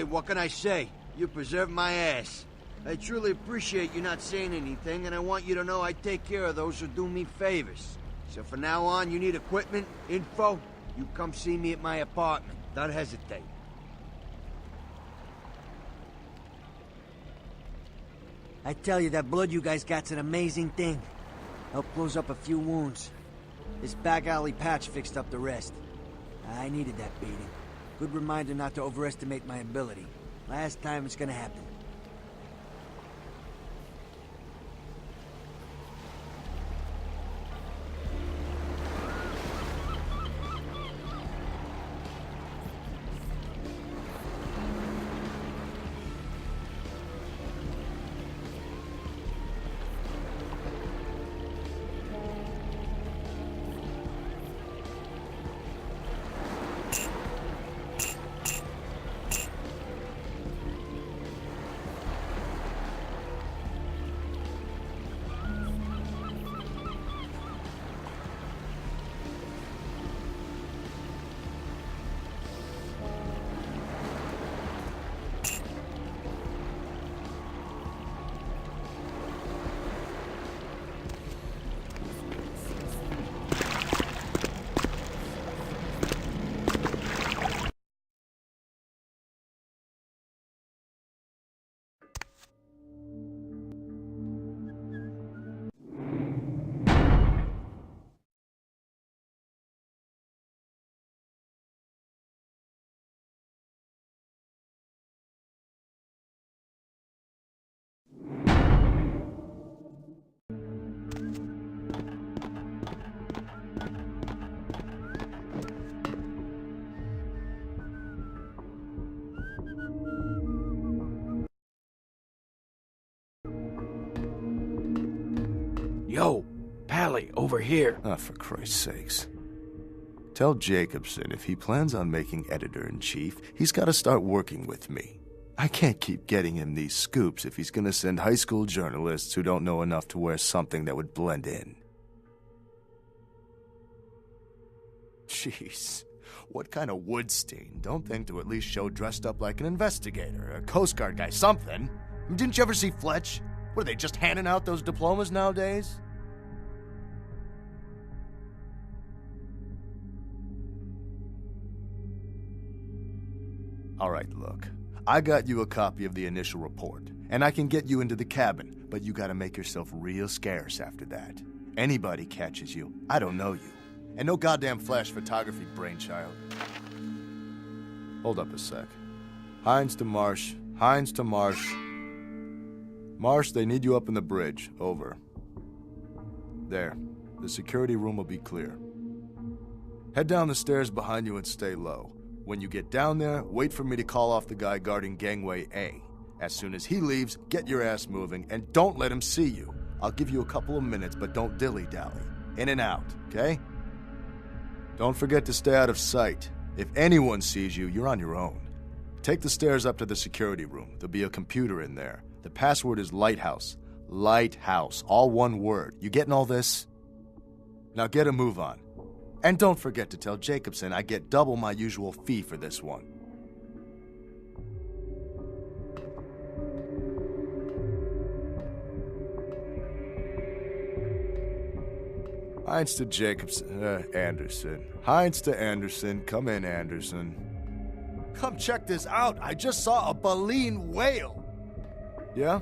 what can I say? You preserved my ass. I truly appreciate you not saying anything, and I want you to know I take care of those who do me favors. So from now on, you need equipment, info, you come see me at my apartment. Don't hesitate. I tell you, that blood you guys got's an amazing thing. Helped close up a few wounds. This back alley patch fixed up the rest. I needed that beating. Good reminder not to overestimate my ability. Last time it's gonna happen. Yo, Pally, over here. Ah, for Christ's sakes. Tell Jacobson if he plans on making editor-in-chief, he's got to start working with me. I can't keep getting him these scoops if he's going to send high school journalists who don't know enough to wear something that would blend in. Jeez, what kind of Woodstein don't think to at least show dressed up like an investigator, a Coast Guard guy, something? Didn't you ever see Fletch? What, are they just handing out those diplomas nowadays? All right, look. I got you a copy of the initial report, and I can get you into the cabin, but you gotta make yourself real scarce after that. Anybody catches you, I don't know you. And no goddamn flash photography brainchild. Hold up a sec. Hines to Marsh. Hines to Marsh. Marsh, they need you up in the bridge. Over. There. The security room will be clear. Head down the stairs behind you and stay low. When you get down there, wait for me to call off the guy guarding Gangway A. As soon as he leaves, get your ass moving, and don't let him see you. I'll give you a couple of minutes, but don't dilly-dally. In and out, okay? Don't forget to stay out of sight. If anyone sees you, you're on your own. Take the stairs up to the security room. There'll be a computer in there. The password is Lighthouse. Lighthouse. All one word. You getting all this? Now get a move on. And don't forget to tell Jacobson I get double my usual fee for this one. Hines to Jacobson, Anderson. Hines to Anderson. Come in, Anderson. Come check this out. I just saw a baleen whale. Yeah?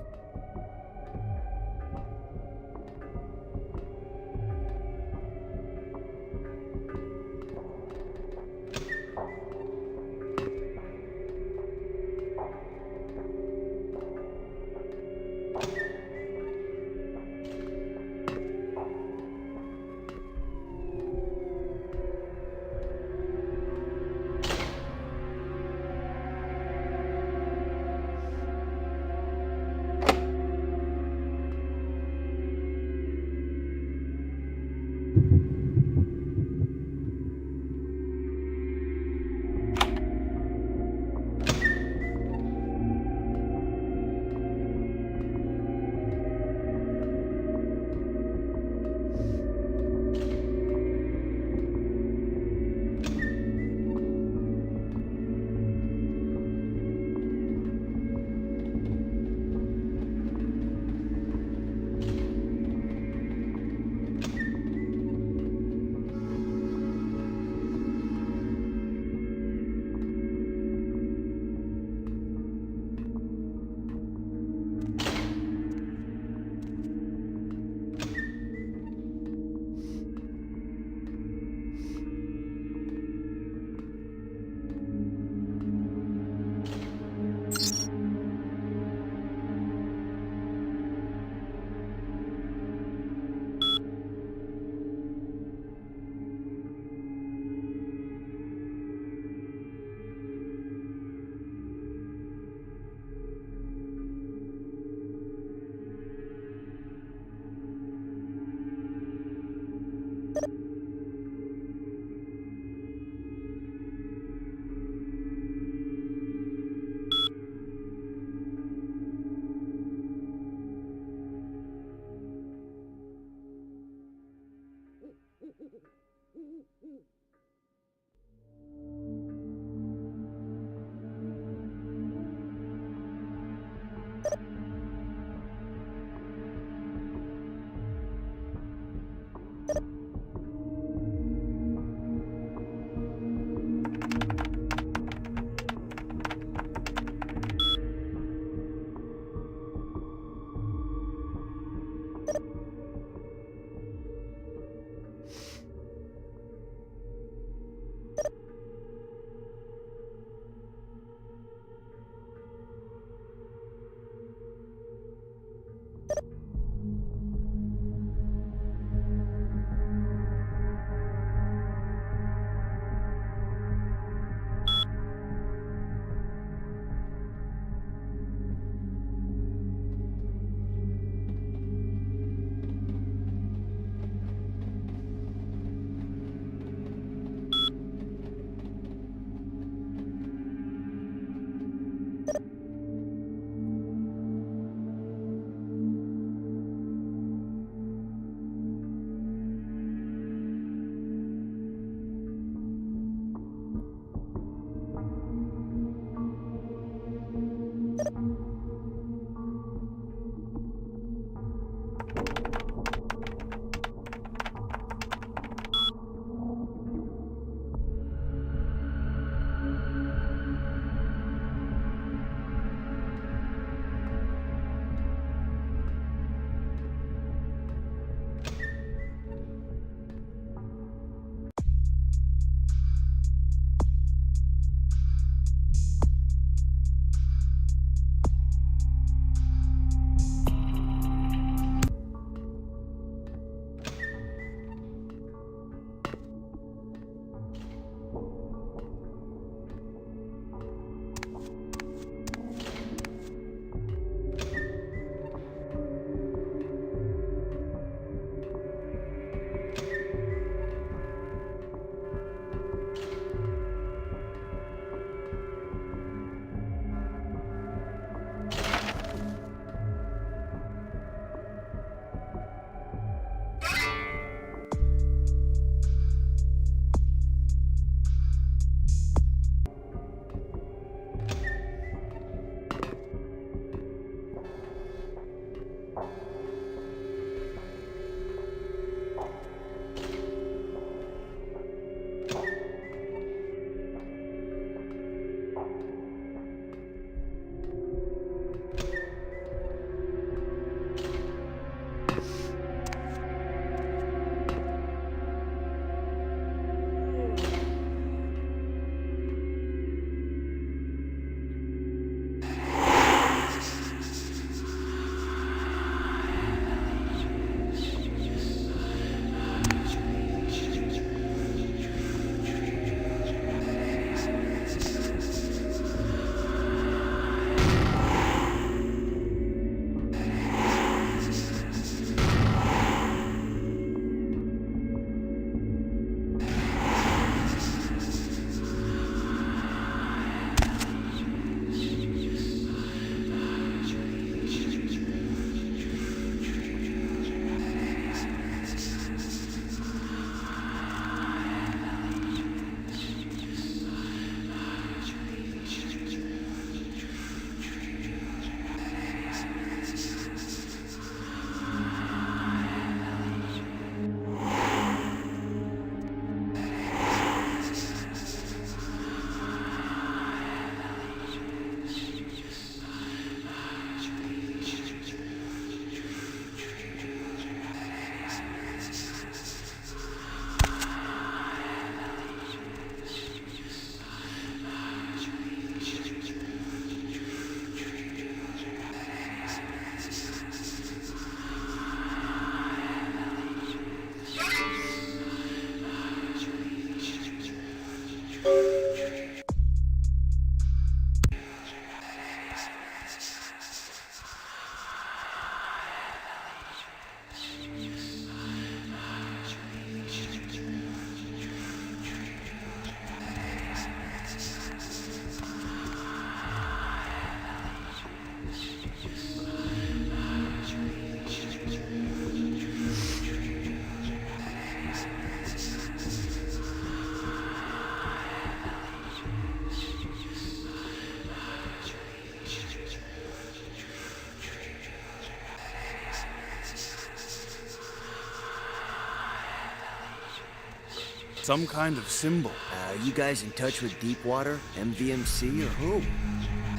Some kind of symbol. Are you guys in touch with Deepwater, MVMC, or who?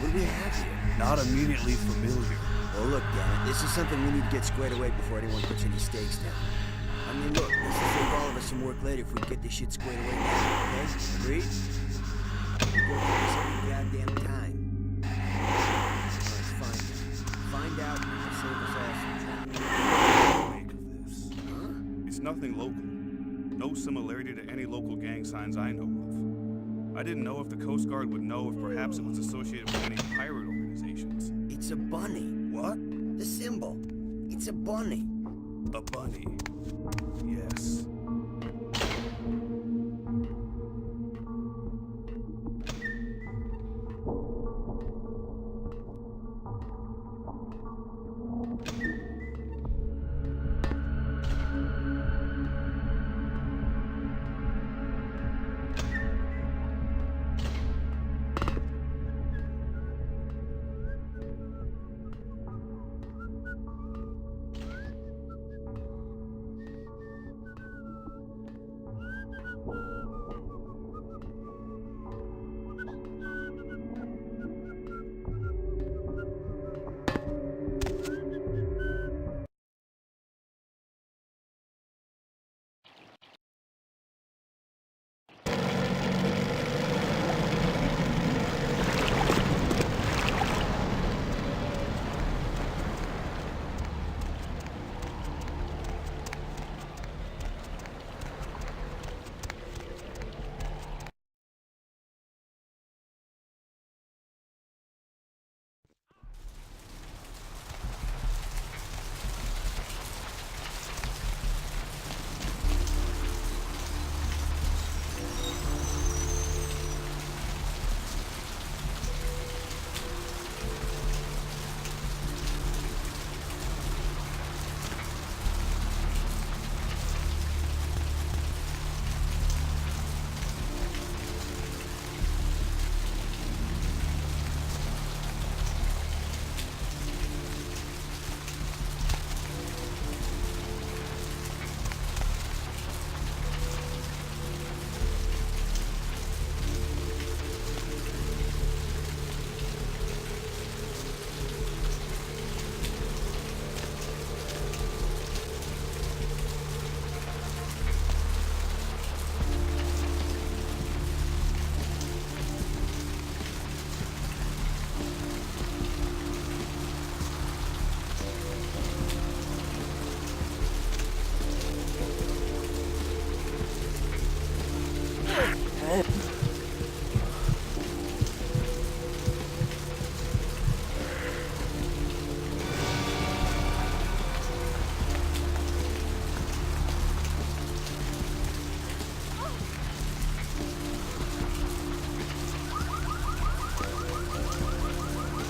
What do we have here? Not immediately familiar. Well, look, damn it, this is something we need to get squared away before anyone puts any stakes down. I mean, look, this will save all of us some work later if we get this shit squared away now, okay? Agreed? We go through this every goddamn time. All right, find out, and it'll save us all some trouble. Make of this. Huh? It's nothing local. No similarity to any local gang signs I know of. I didn't know if the Coast Guard would know if perhaps it was associated with any pirate organizations. It's a bunny. What? The symbol. It's a bunny. A bunny. Yes. Hey, you guys in touch with Deepwater, MVMC, or who? What do we have here? Not immediately familiar. We go through this every goddamn time. I mean, look, this is save all of us some work later if we get this shit squared away now, okay? Agreed? We go through this every goddamn time. All right, find out, and it'll save us all some trouble. Make of this. Huh? It's nothing local. No similarity to any local gang signs I know of. I didn't know if the Coast Guard would know if perhaps it was associated with any pirate organizations. It's a bunny.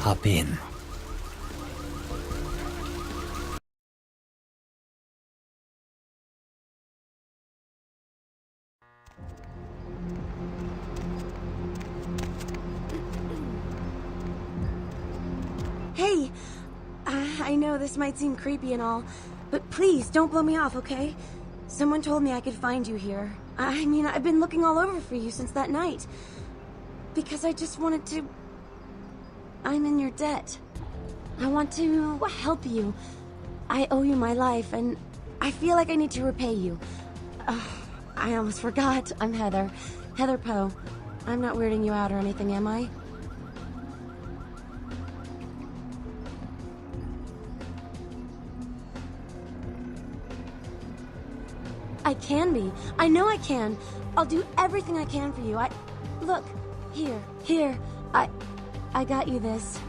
hop in. Hey, I know this might seem creepy and all, but please don't blow me off, okay? Someone told me I could find you here. I mean, I've been looking all over for you since that night. Because I just wanted to... I'm in your debt. I want to help you. I owe you my life, and I feel like I need to repay you. I almost forgot. I'm Heather. Heather Poe. I'm not weirding you out or anything, am I? I can be. I know I can. I'll do everything I can for you. Look, here. I got you this.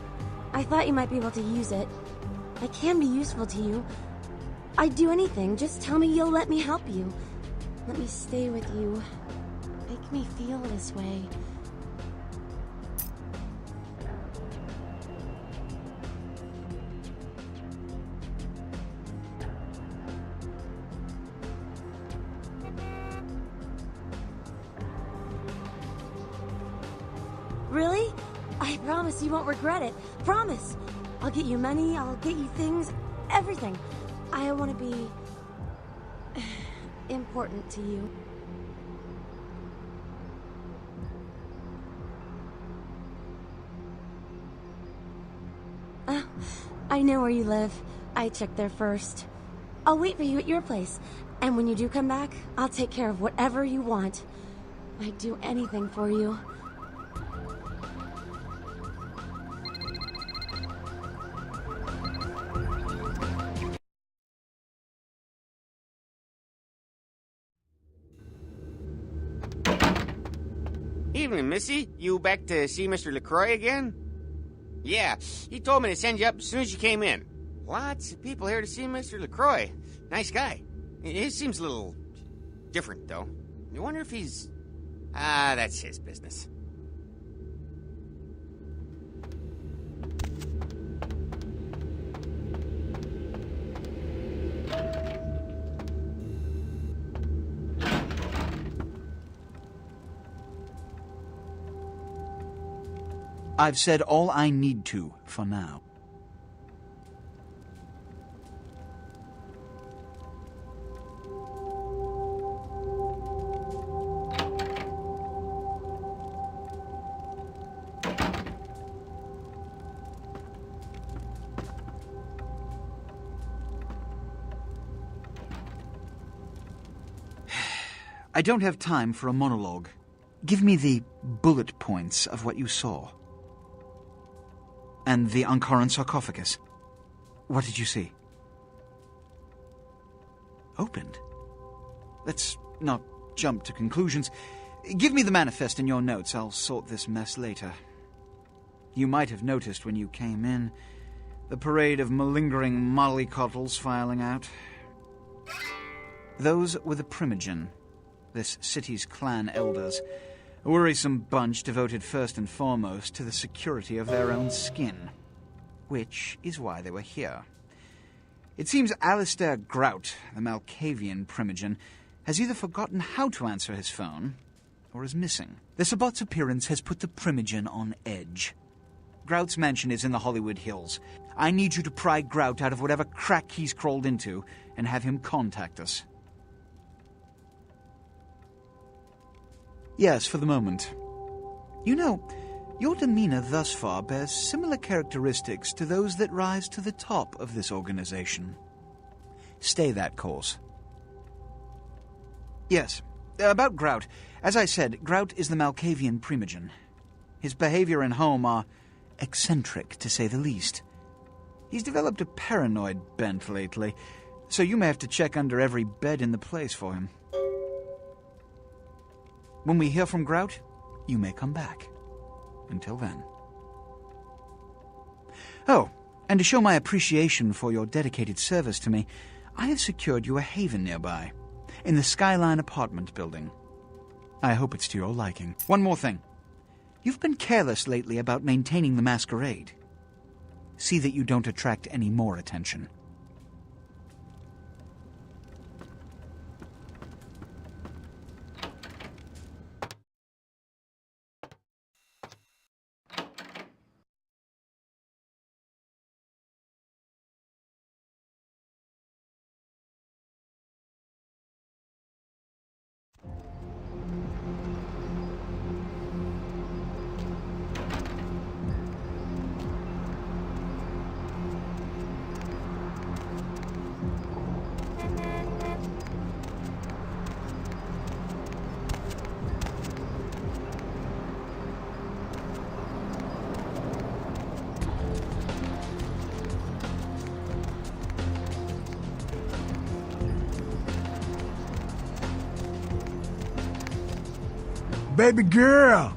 I thought you might be able to use it. I can be useful to you. I'd do anything. Just tell me you'll let me help you. Let me stay with you. Make me feel this way. Really? I promise you won't regret it. Promise. I'll get you money, I'll get you things, everything. I want to be important to you. I know where you live. I checked there first. I'll wait for you at your place. And when you do come back, I'll take care of whatever you want. I'd do anything for you. Evening, Missy. You back to see Mr. LaCroix again? Yeah, he told me to send you up as soon as you came in. Lots of people here to see Mr. LaCroix. Nice guy. He seems a little different, though. I wonder if he's... that's his business. I've said all I need to for now. I don't have time for a monologue. Give me the bullet points of what you saw. And the Ankaran sarcophagus. What did you see? Opened? Let's not jump to conclusions. Give me the manifest in your notes. I'll sort this mess later. You might have noticed when you came in the parade of malingering mollycoddles filing out. Those were the Primogen, this city's clan elders. A worrisome bunch devoted first and foremost to the security of their own skin. Which is why they were here. It seems Alistair Grout, the Malkavian Primogen, has either forgotten how to answer his phone, or is missing. The Sabot's appearance has put the Primogen on edge. Grout's mansion is in the Hollywood Hills. I need you to pry Grout out of whatever crack he's crawled into, and have him contact us. Yes, for the moment. You know, your demeanor thus far bears similar characteristics to those that rise to the top of this organization. Stay that course. Yes, about Grout. As I said, Grout is the Malkavian Primogen. His behavior and home are eccentric, to say the least. He's developed a paranoid bent lately, so you may have to check under every bed in the place for him. When we hear from Grout, you may come back. Until then. Oh, and to show my appreciation for your dedicated service to me, I have secured you a haven nearby, in the Skyline apartment building. I hope it's to your liking. One more thing. You've been careless lately about maintaining the masquerade. See that you don't attract any more attention. Baby girl,